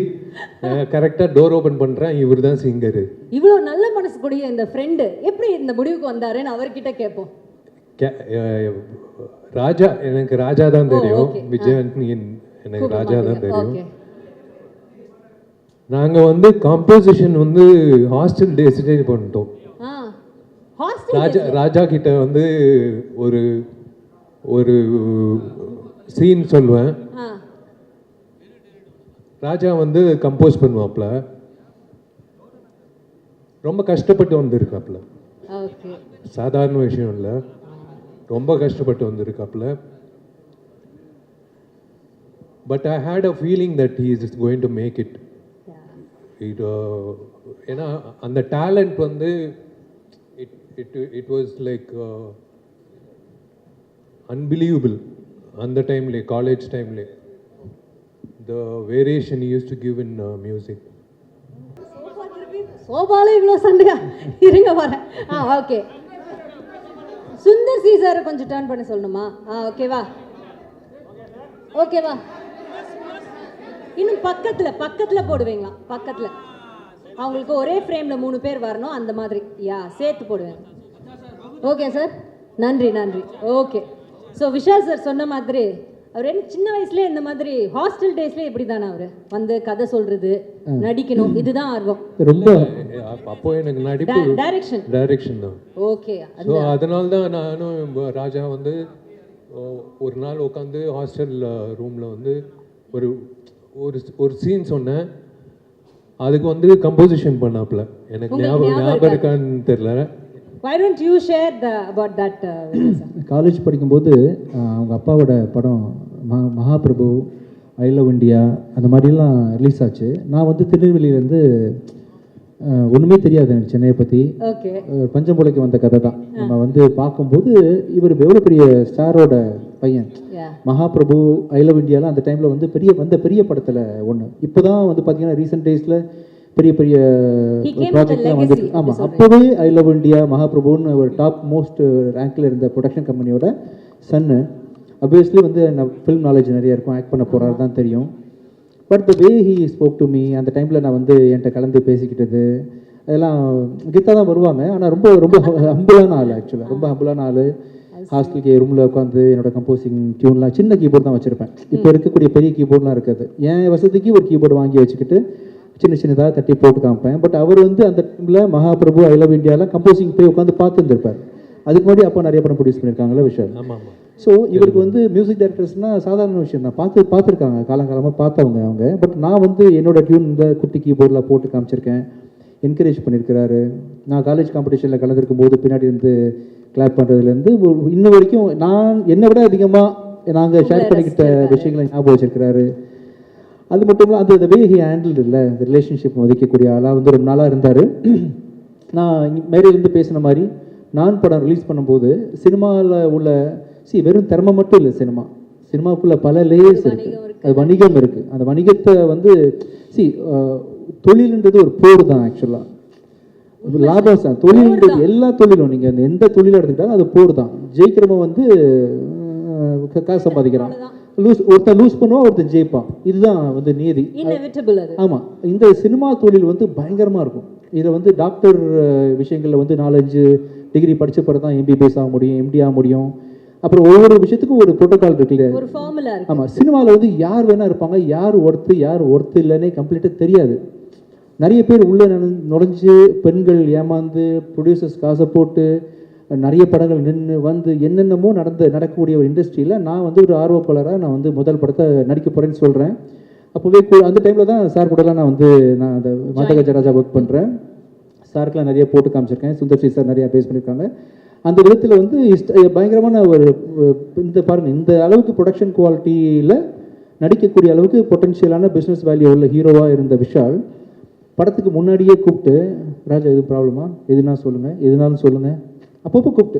கரெக்டா டோர் ஓபன் பண்றேன், இவர் தான் சிங்கர். இவ்வளவு நல்ல மனசு கூடிய இந்த ஃப்ரெண்டு எப்படி இந்த முடிவுக்கு வந்தாருன்னு அவர்கிட்ட கேட்போம். ராஜா, எனக்கு ராஜா தான் தெரியும், விஜய் ஆண்டனி எனக்கு ராஜா தான் தெரியும். நாங்க வந்து காம்போசிஷன் வந்து ஹாஸ்டல் டேஸ்லேயே பண்ணிட்டோம். ராஜா கிட்ட வந்து ஒரு ஒரு சீன் சொல்லுவேன், ராஜா வந்து கம்போஸ் பண்ணுவாப்ல, ரொம்ப கஷ்டப்பட்டு வந்திருக்காப்ல, சாதாரண விஷயம் இல்லை, ரொம்ப கஷ்டப்பட்டு வந்திருக்காப்புல. but I had a feeling that he is going to make it. It ஏன்னா அந்த டேலண்ட் வந்து it was like unbelievable அந்த டைம்ல காலேஜ் டைம்ல the variation he used to give in music. சோபால இவ்வளோ சண்டையா இருங்க வரேன். ஓகே, சுந்தர் சி சார் கொஞ்சம் டர்ன் பண்ண சொல்லணுமா? ஓகேவா, ஓகேவா, இன்னும் பக்கத்துல போடுவீங்களா? பக்கத்துல அவங்களுக்கு ஒரே ஃப்ரேம்ல 3 பேர் வரணும், அந்த மாதிரி சேர்த்து போடுவேன். ஓகே சார், நன்றி. ஓகே, ஸோ விஷால் சார் சொன்ன மாதிரி அவர் என்ன சின்ன வயசுலேயே இந்த மாதிரி ஹாஸ்டல் டேஸ்லேயே இப்படி தானே அவர் வந்து கதை சொல்றது, நடிக்கணும், இதுதான் ஆர்வம் ரொம்ப. அப்போ எனக்கு நடிப்பு டைரக்ஷன் தான். ஓகே, ஸோ அதனால தான் நானும் ராஜா வந்து ஒரு நாள் உட்காந்து ஹாஸ்டல் ரூமில் வந்து ஒரு ஒரு சீன் சொன்னேன். அதுக்கு வந்து கம்போசிஷன் பண்ணாப்புல. எனக்கு ஞாபகம் இருக்கான்னு தெரியல. Why don't you share about that? College படிக்கும்போது அவங்க அப்பாவோட படம் மகாபிரபு, ஐ லவ் இண்டியா அந்த மாதிரிலாம் ரிலீஸ் ஆச்சு. நான் வந்து திருநெல்வேலியிலேருந்து ஒன்றுமே தெரியாது எனக்கு சென்னையை பற்றி. பஞ்சம்புலைக்கு வந்த கதை தான். நம்ம வந்து பார்க்கும்போது இவர் எவ்வளோ பெரிய ஸ்டாரோட பையன். மகாபிரபு, ஐ லவ் இண்டியாலாம் அந்த டைமில் வந்து பெரிய படத்தில் ஒன்று. இப்போ தான் வந்து பார்த்தீங்கன்னா ரீசெண்ட் டேஸில் பெரிய ப்ராஜெக்ட்லாம் வந்துருக்கு. ஆமாம், அப்போவே ஐ லவ் இண்டியா, மகாபிரபுன்னு ஒரு டாப் மோஸ்ட் ரேங்கில் இருந்த ப்ரொடக்ஷன் கம்பெனியோட சன்னு. அப்வியஸ்லி வந்து ஃபிலிம் நாலேஜ் நிறைய இருக்கும், ஆக்ட் பண்ண போகிறாரு தான் தெரியும். But the way he spoke to me, அந்த டைமில் நான் வந்து என்கிட்ட கலந்து பேசிக்கிட்டது அதெல்லாம் கீதா தான் வருவாங்க. ஆனால் ரொம்ப ஹம்பிளான ஆள், ஆக்சுவலாக ரொம்ப ஹம்பிளான ஆள். ஹாஸ்டலுக்கு ரூமில் உட்காந்து என்னோட கம்போசிங் டியூன்லாம் சின்ன கீபோர்டு தான் வச்சுருப்பேன். இப்போ இருக்கக்கூடிய பெரிய கீபோர்ட்லாம் இருக்காது. என் வசதிக்கு ஒரு கீபோர்டு வாங்கி வச்சுக்கிட்டு சின்னதாக தட்டி போட்டு காமிப்பேன். பட் அவர் வந்து அந்த டைமில் மகாபிரபு, ஐ லவ் இண்டியாவில் கம்போசிங் போய் உட்காந்து பார்த்துருந்துருப்பார். அதுக்கு முன்னாடி அப்போ நிறைய படம் ப்ரொடியூஸ் பண்ணியிருக்காங்களே விஷயம். ஸோ இவருக்கு வந்து மியூசிக் டைரக்டர்ஸ்னால் சாதாரண விஷயம் தான், பார்த்துருக்காங்க, காலங்காலமாக பார்த்தவங்க அவங்க. பட் நான் வந்து என்னோட டியூன் இந்த குட்டி கீபோர்டில் போட்டு காமிச்சிருக்கேன், என்கரேஜ் பண்ணியிருக்கிறாரு. நான் காலேஜ் காம்படிஷனில் கலந்துருக்கும் போது பின்னாடி இருந்து கிளாப் பண்ணுறதுலேருந்து இன்ன வரைக்கும் நான் என்னை விட அதிகமாக நாங்கள் ஷேர் பண்ணிக்கிட்ட விஷயங்களை ஞாபகம் வச்சிருக்கிறாரு. அது மட்டும் இல்லை, அந்த வே ஹி ஹேண்டில் இல்லை இந்த ரிலேஷன்ஷிப் மதிக்கக்கூடிய ஆளாக வந்து ரொம்ப நாளாக இருந்தார். நான் மேடையிலேருந்து பேசின மாதிரி நான் படம் ரிலீஸ் பண்ணும்போது சினிமாவில் உள்ள வெறும் திறமை மட்டும் இல்லை, சினிமாவுக்குள்ள பல லேயர்ஸ் இருக்குது, அது வணிகம் இருக்குது. அந்த வணிகத்தை வந்து தொழில்ன்றது ஒரு போர் தான். ஆக்சுவலாக லாபம் தான் தொழில்ன்றது. எல்லா தொழிலும் நீங்கள் எந்த தொழிலை எடுத்துக்கிட்டாலும் அது போர் தான். ஜெயிக்கிறவன் வந்து காசு சம்பாதிக்கிறான், ஒருத்தன் லூஸ் பண்ணுவான், ஒருத்தன் ஜெயிப்பான். இதுதான் வந்து நீதி. ஆமாம், இந்த சினிமா தொழில் வந்து பயங்கரமாக இருக்கும். இதில் வந்து டாக்டர் விஷயங்களில் வந்து 4-5 டிகிரி படித்த பிறகு தான் எம்பிபிஎஸ் ஆக முடியும், எம்டி ஆக முடியும். அப்புறம் ஒவ்வொரு விஷயத்துக்கும் ஒரு ப்ரோட்டோகால் இருக்குல்ல. ஆமாம், சினிமாவில் வந்து யார் வேணா இருப்பாங்க, யார் ஒர்த்து இல்லைன்னே கம்ப்ளீட்டாக தெரியாது. நிறைய பேர் உள்ளே நுழைஞ்சு பெண்கள் ஏமாந்து ப்ரொடியூசர்ஸ் காசை போட்டு நிறைய படங்கள் நின்று வந்து என்னென்னமோ நடக்கக்கூடிய ஒரு இண்டஸ்ட்ரியில் நான் வந்து ஒரு ஆர்வப்பாளராக நான் வந்து முதல் படத்தை நடிக்க போகிறேன்னு சொல்கிறேன். அப்போவே அந்த டைமில் தான் சார் கூடலாம் நான் அந்த மாதகஜராஜா ஒர்க் பண்ணுறேன். சாருக்கெலாம் நிறைய போட்டு காமிச்சிருக்கேன். சுந்தர் சி சார் நிறைய அட்வைஸ் பண்ணியிருக்காங்க. அந்த விதத்தில் வந்து பயங்கரமான ஒரு இந்த பாருங்கள், இந்த அளவுக்கு ப்ரொடக்ஷன் குவாலிட்டியில் நடிக்கக்கூடிய அளவுக்கு பொட்டன்ஷியலான பிஸ்னஸ் வேல்யூ உள்ள ஹீரோவாக இருந்த விஷால் படத்துக்கு முன்னாடியே கூப்பிட்டு, ராஜா எதுவும் ப்ராப்ளமா, எதுனாலும் சொல்லுங்கள் அப்பப்போ கூப்பிட்டு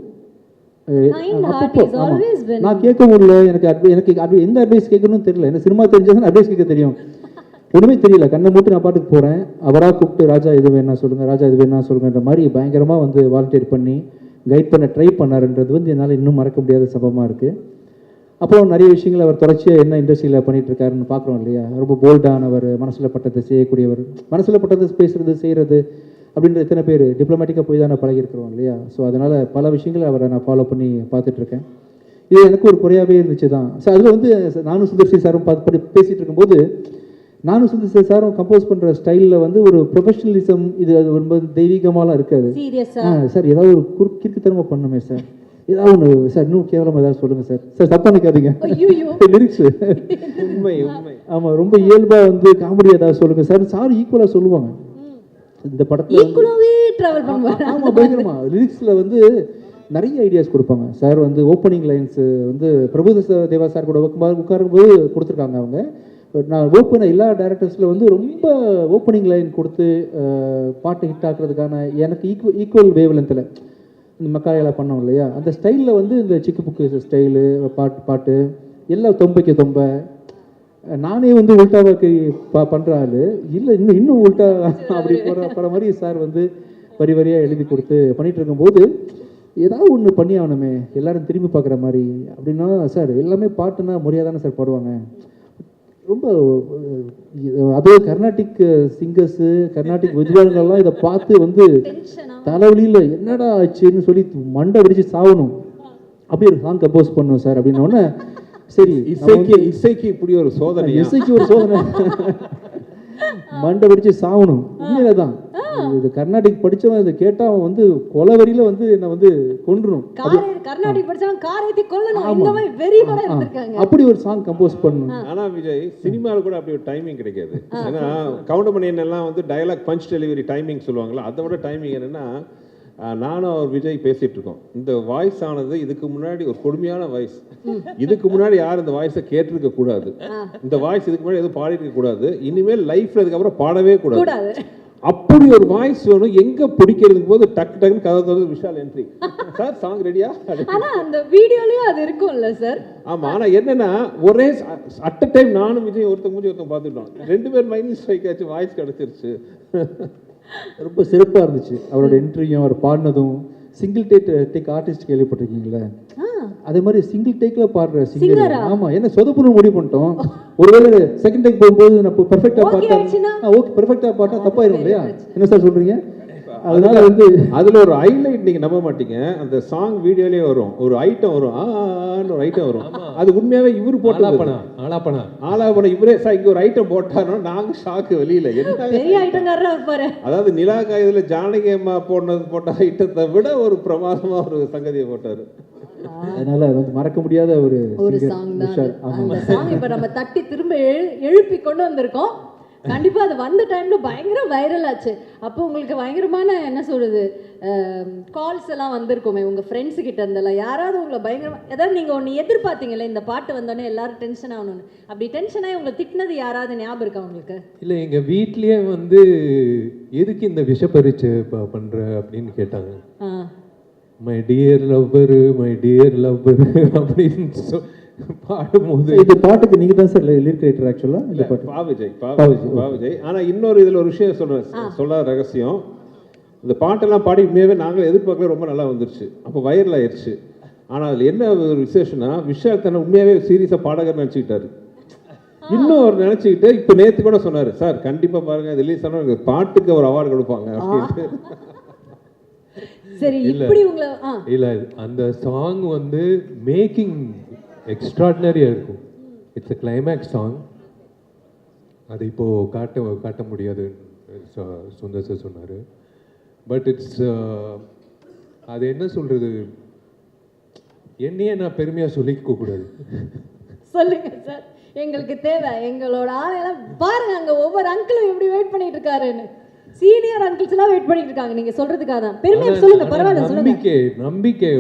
நான் கேட்க முடியல. எனக்கு எந்த அட்வைஸ் கேட்கணும்னு தெரியல. எனக்கு சினிமா தெரிஞ்சதுன்னு அட்வைஸ் கேட்க தெரியும், ஒன்றுமே தெரியல. கண்ணை மூட்டு நான் பாட்டுக்கு போகிறேன். அவராக கூப்பிட்டு ராஜா எது வேணா சொல்லுங்கள், ராஜா எது வேணா சொல்லுங்கன்ற மாதிரி பயங்கரமாக வந்து வாலண்டியர் பண்ணி கைட் பண்ண ட்ரை பண்ணாருன்றது வந்து என்னால் இன்னும் மறக்க முடியாத சம்பவமாக இருக்குது. அப்புறம் நிறைய விஷயங்கள் அவர் தொடர்ச்சியாக என்ன இண்டஸ்ட்ரியில் பண்ணிகிட்டு இருக்காருன்னு பார்க்குறோம் இல்லையா. ரொம்ப போல்டானவர், மனசில் பட்டதை செய்யக்கூடியவர், மனசில் பட்டதை பேசுகிறது செய்கிறது அப்படின்ற எத்தனை பேர் டிப்ளமேட்டிக்காக போய் தான் நான் பழகிருக்கிறோம் இல்லையா. ஸோ அதனால் பல விஷயங்களை அவரை நான் ஃபாலோ பண்ணி பார்த்துட்ருக்கேன். இது எனக்கு ஒரு குறையாகவே இருந்துச்சு தான். ஸோ அதில் வந்து நானும் சுந்தர் சி சாரும் பேசிகிட்டு இருக்கும்போது நானும் சுந்தர் சி சாரும் கம்போஸ் பண்ணுற ஸ்டைலில் வந்து ஒரு ப்ரொஃபஷனலிசம், இது அது ரொம்ப தெய்வீகமாலாம் இருக்காது. சார் ஏதாவது ஒரு கிறுக்குத்தனமாக பண்ணணுமே சார், ஏதாவது ஒன்று சார், இன்னும் கேவலமாக ஏதாவது சொல்லுங்கள் சார் தப்பாக நிற்காதீங்க லிரிக்ஸ் உண்மை. ஆமாம், ரொம்ப இயல்பாக வந்து காமெடி ஏதாவது சொல்லுங்கள் சார் ஈக்குவலாக சொல்லுவாங்க. இந்த படத்தில் ஆமாம் பயங்கரமா லிரிக்ஸில் வந்து நிறைய ஐடியாஸ் கொடுப்பாங்க சார். வந்து ஓப்பனிங் லைன்ஸு வந்து பிரபுதேவா சார் கூட உட்காரும்போது கொடுத்துருக்காங்க அவங்க. நான் ஓப்பன் எல்லா டேரக்டர்ஸில் வந்து ரொம்ப ஓப்பனிங் லைன் கொடுத்து பாட்டு ஹிட் ஆக்குறதுக்கான எனக்கு ஈக்குவல் வேவ் லென்த்தில் இந்த மக்காயெல்லாம் பண்ணோம் இல்லையா, அந்த ஸ்டைலில் வந்து இந்த சிக்கு புக்கு ஸ்டைலு பாட்டு எல்லாம் தொம்பைக்கு தொம்ப நானே வந்து உல்டாவாக்கு பண்ணுற ஆள் இல்லை, இன்னும் உல்டா அப்படி போகிற மாதிரி சார் வந்து வரி வரியாக எழுதி கொடுத்து பண்ணிகிட்டு இருக்கும்போது ஏதாவது ஒன்று பண்ணி ஆகணுமே எல்லாரும் திரும்பி பார்க்குற மாதிரி அப்படின்னா, சார் எல்லாமே பாட்டுன்னா முறையாக தானே சார் பாடுவாங்க. ரொம்ப அதுவும் கர்நாடிக் சிங்கர்ஸு கர்நாடிக் வித்வான்கள்லாம் இதை பார்த்து வந்து தலைவலியில் என்னடா ஆச்சுன்னு சொல்லி மண்டை பிடிச்சி சாகணும். அப்படி ஒரு சாங் கம்போஸ் பண்ணுவோம் சார் அப்படின்னோடனே சரி இசைக்கு இப்படி ஒரு சோதனை, இசைக்கு ஒரு சோதனை மண்டை பிடிச்சி சாகணும். உண்மையில தான் இது கர்நாடிக் படிச்சவன் இதை கேட்டா அவன் வந்து கொலவரியில வந்து என்ன வந்து கொன்றுணும். கர்நாடிக் படிச்சவன் காரேத்தி கொல்லணும் இந்த மாதிரி வெரி வர இருந்திருக்காங்க. அப்படி ஒரு சாங் கம்போஸ் பண்ணணும். ஆனா விஜய் சினிமாவில் கூட அப்படி ஒரு டைமிங் கிடைக்காது. ஏன்னா கவுண்டமணி எல்லாம் வந்து டயலாக் பஞ்ச் டெலிவரி டைமிங் சொல்லுவாங்களா, அதை விட டைமிங் என்னன்னா, நானும் அவர் விஜய் பேசிட்டு இருக்கோம். இந்த வாய்ஸ் ஆனது இதுக்கு முன்னாடி ஒரு கொடுமையான வாய்ஸ், இதுக்கு முன்னாடி யாரும் இந்த வாய்ஸை கேட்டிருக்க கூடாது, இந்த வாய்ஸ் இதுக்கு முன்னாடி எதுவும் பாடிட்டு இருக்க கூடாது, இனிமேல் லைஃப்ல இதுக்கப்புறம் பாடவே கூடாது, அப்படி ஒரு வாய்ஸ் வேணும். எங்க பிடிக்கிறதுக்கு போது டக்கு டக்குன்னு கதை தந்து விஷால் என்ட்ரி, சார் சாங் ரெடியா? ஆனா அந்த வீடியோலயும் அது இருக்கும்ல சார். ஆமா, ஆனா என்னன்னா ஒரே அட் அ டைம் நானும் விஜய் ஒருத்தங்க பார்த்துட்டோம், 2 பேர் மைண்ட் ஸ்ட்ரைக் ஆச்சு, வாய்ஸ் கிடைச்சிருச்சு. ரொம்ப சிறப்பாக இருந்துச்சு அவரோட என்ட்ரியும் அவர் பாடினதும். சிங்கிள் டேக் ஆர்டிஸ்ட் கேள்விப்பட்டிருக்கீங்களா? அதே மாதிரி சிங்கிள் டேக்ல பாடுற சிங்கர். ஆமா, என்ன சொதப்புன்னு முடிவு பண்ணிட்டோம். ஒருவேளை செகண்ட் டேக் போகும்போது நம்ம பெர்ஃபெக்டா பாட்டா ஓகே பெர்ஃபெக்டா பாட்டா தப்பாயிரும் இல்லையா? என்ன சார் சொல்றீங்க? அதனால வந்து அதுல ஒரு ஹைலைட் நீங்க நம்ப மாட்டீங்க, அந்த சாங் வீடியோலயே வரும் ஒரு ஐட்டம் வரும், ஒரு ஐட்டம் வரும், அது உண்மையாவே இவர் போட்டது. ஆலாபனா இவரே சார் இங்க ஒரு ஐட்டம் போட்டாரோ நாங்க ஷாக்கு வெளியில அதாவது நிலா காயதுல ஜானகி அம்மா போட்ட ஐட்டத்தை விட ஒரு பிரமாதமா ஒரு சங்கதியை போட்டாரு. அதனால வந்து மறக்க முடியாத ஒரு சாங் தான் அந்த சாங். இப்ப நம்ம தட்டி திரும்ப எழுப்பி கொண்டு வந்திருக்கோம். கண்டிப்பா அது வந்த டைம்ல பயங்கர வைரல் ஆச்சு. அப்போ உங்களுக்கு பயங்கரமான என்ன சொல்றது கால்ஸ் எல்லாம் வந்திருக்குமே உங்க ஃப்ரெண்ட்ஸ் கிட்ட இருந்தெல்லாம். யாராவது உங்களை பயங்கரமா ஏதாவது நீங்க ஒன்று எதிர்பார்த்தீங்களே இந்த பாட்டு வந்தோடனே எல்லாரும் டென்ஷன் ஆகணும்னு, அப்படி டென்ஷனாகி உங்களை திட்டினது யாராவது ஞாபகம் இருக்கா உங்களுக்கு? இல்லை, எங்க வீட்லயே வந்து எதுக்கு இந்த விஷ பரீட்சை பண்ற அப்படின்னு கேட்டாங்க. மை டியர் லவ்வர் அப்படின்னு பாடும்போது இந்த பாட்டுக்கு நீங்க தான் சார் லிரிக் ரைட்டர் ஆக்சுவலா. இந்த பாட்டு பாவிஜய். ஆனா இன்னொரு இதுல ஒரு விஷயம் சொல்லாத ரகசியம், இந்த பாட்டெல்லாம் பாடி உண்மையாவே நாங்களும் எதிர்பார்க்கல, ரொம்ப நல்லா வந்துருச்சு, அப்போ வைரல் ஆயிடுச்சு. ஆனா அதுல என்ன ஒரு விசேஷம்னா, விஷால் தன்னை உண்மையாவே சீரியஸா பாடகர் நினைச்சுக்கிட்டாரு. இன்னும் அவர் நினைச்சுக்கிட்டு இப்ப நேத்து கூட சொன்னாரு, சார் கண்டிப்பா பாருங்க ரிலீஸ் ஆன பாட்டுக்கு ஒரு அவார்டு கொடுப்பாங்க அப்படின்ட்டு. சரி, இப்படி உங்களை இல்ல அந்த சாங் வந்து மேக்கிங் எக்ஸ்ட்ராடினரியா இருக்கும். It's a climax song. அது இப்போ காட்ட முடியாது சுந்தர் சார் சொன்னாரு. பட் இட்ஸ் அது என்ன சொல்றது, என்னையே நான் பெருமையா சொல்லிக்க கூடாது. சொல்லுங்க சார், எங்களுக்கு தேவை. எங்களோட ஆளையெல்லாம் பாருங்க, அங்க ஒவ்வொரு அங்கிளும் எப்படி வெயிட் பண்ணிட்டு இருக்காருன்னு. சீனியர் அங்கிள்ஸ் எல்லாம் வெயிட் பண்ணிட்டு இருக்காங்க நீங்க சொல்றதுக்காக தான். பெருமையா சொல்லுங்க, பரவாயில்ல சொல்லுங்க. நம்பிக்கை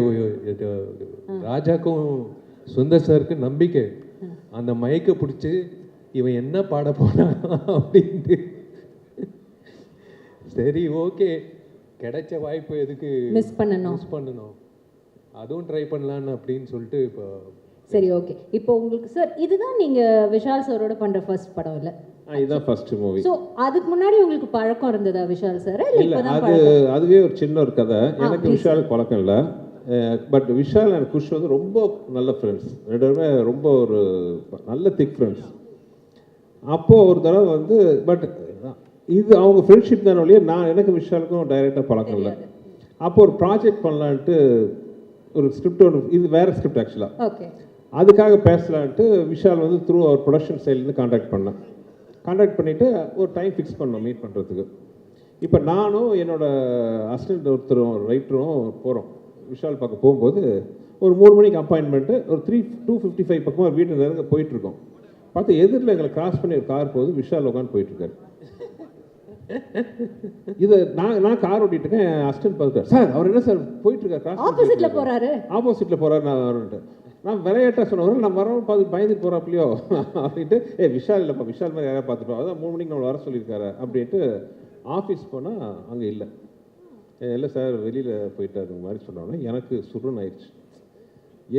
ராஜாக்கும் சுந்தர் சாருக்கு நம்பிக்கை. அந்த மைக்கை பிடிச்சி இவன் என்ன பாட போறான் அப்படின்ட்டு. சரி ஓகே, கிடைச்ச வாய்ப்பு எதுக்கு மிஸ் பண்ணணும், அதுவும் ட்ரை பண்ணலான்னு அப்படின்னு சொல்லிட்டு இப்போ. சரி ஓகே, இப்போ உங்களுக்கு சார் இதுதான் நீங்க விஷால் சாரோட பண்ற ஃபர்ஸ்ட் படம் இல்ல? இதுதான் ஃபர்ஸ்ட் மூவி. சோ அதுக்கு முன்னாடி உங்களுக்கு பழக்கம் இருந்ததா விஷால் சார்? இல்ல, அதுவே ஒரு சின்ன ஒரு கதை. எனக்கு விஷாலுக்கு பழக்கம் இல்லை. பட் விஷால் அண்ட் குஷ் வந்து ரொம்ப நல்ல ஃப்ரெண்ட்ஸ், ரெண்டு பேருமே ரொம்ப ஒரு நல்ல திக் ஃப்ரெண்ட்ஸ். அப்போது ஒரு தடவை வந்து பட் இது அவங்க ஃப்ரெண்ட்ஷிப் தானே ஒழிய எனக்கு விஷாலுக்கும் டைரெக்டாக பழக்கம் இல்லை. அப்போ ஒரு ப்ராஜெக்ட் பண்ணலான்ட்டு ஒரு ஸ்கிரிப்ட் ஒன்று, இது வேறு ஸ்கிரிப்ட் ஆக்சுவலாக, அதுக்காக பேசலான்ட்டு விஷால் வந்து த்ரூ அவர் ப்ரொடக்ஷன் சைட்லேருந்து கான்டாக்ட் பண்ணிவிட்டு ஒரு டைம் ஃபிக்ஸ் பண்ணோம் மீட் பண்ணுறதுக்கு. இப்போ நானும் என்னோடய அசிஸ்டன்ட் ஒருத்தரும் ரைட்டரும் போகிறோம் விஷால் பார்க்க. போகும்போது ஒரு 3 மணிக்கு அப்பாயின்மெண்ட்டு, ஒரு 2:55 பக்கமாக வீட்டு நெருங்க போயிட்டுருக்கோம். பார்த்து எதிரில் எங்களை கிராஸ் பண்ணி ஒரு கார் போகுது, விஷால் உட்காந்து போயிட்டுருக்காரு. இது நான் கார் ஓட்டிட்டு இருக்கேன், அசிஸ்டன்ட் பார்த்துட்டார், சார் அவர் என்ன சார் போயிட்டு இருக்காரு, ஆப்போசிட்ல போறாரு. ஆப்போசிட்டில் போகிறாரு. நான் விளையாட்டாக சொன்னவர், நான் வரோம் பார்த்து பயந்துட்டு போகிறாப்லையோ அப்படின்ட்டு, விஷால் இல்லைப்பா, விஷால் மாதிரி யாராவது பார்த்துட்டோம், அதான் 3 மணிக்கு நம்மளை வர சொல்லியிருக்காரு அப்படின்ட்டு ஆஃபீஸ் போனால் அங்கே இல்லை. இல்லை சார் வெளியில் போயிட்டாரு மாதிரி சொன்னோன்னே எனக்கு சுருன்னு ஆயிடுச்சு.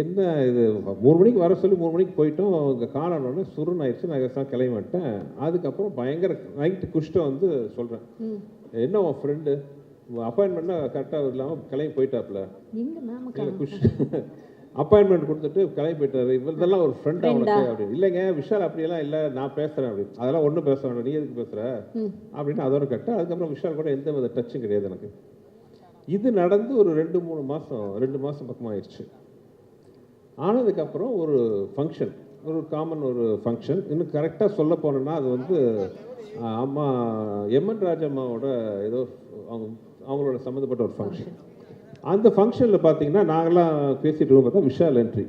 என்ன இது 3 மணிக்கு வர சொல்லி 3 மணிக்கு போயிட்டோம், இங்கே காணோன்னே சுருன்னு ஆயிடுச்சு. நான் கிளம்பி வந்துட்டேன். அதுக்கப்புறம் பயங்கர நைட்டு குஷ்டம் வந்து சொல்கிறேன், என்ன உன் ஃப்ரெண்டு அப்பாயின்மெண்ட்னா கரெக்டாக இல்லாமல் கிளம்பி போயிட்டாப்புல, இல்லை குஷ் அப்பாயின்மெண்ட் கொடுத்துட்டு கிளம்பி போயிட்டாரு, இவர்தெல்லாம் ஒரு ஃப்ரெண்டாக உனக்கு அப்படின்னு. இல்லைங்க விஷால் அப்படியெல்லாம் இல்லை, நான் பேசுகிறேன் அப்படின்னு. அதெல்லாம் ஒன்றும் பேச வேண்டாம், நீ எதுக்கு பேசுகிற அப்படின்னு அதோட கட்ட. அதுக்கப்புறம் விஷால் கூட எந்த வித டச்சும் கிடையாது எனக்கு. இது நடந்து ஒரு 2-3 மாதம் பக்கமாக ஆயிடுச்சு. ஆனதுக்கப்புறம் ஒரு ஃபங்க்ஷன், ஒரு காமன் ஒரு ஃபங்க்ஷன், இன்னும் கரெக்டாக சொல்ல போனோன்னா அது வந்து அம்மா எம்என் ராஜம்மாவோட ஏதோ அவங்களோட சம்மந்தப்பட்ட ஒரு ஃபங்க்ஷன். அந்த ஃபங்க்ஷனில் பார்த்தீங்கன்னா நாங்கள்லாம் பேசிட்டு இருக்கோம், பார்த்தா விஷால் என்ட்ரி.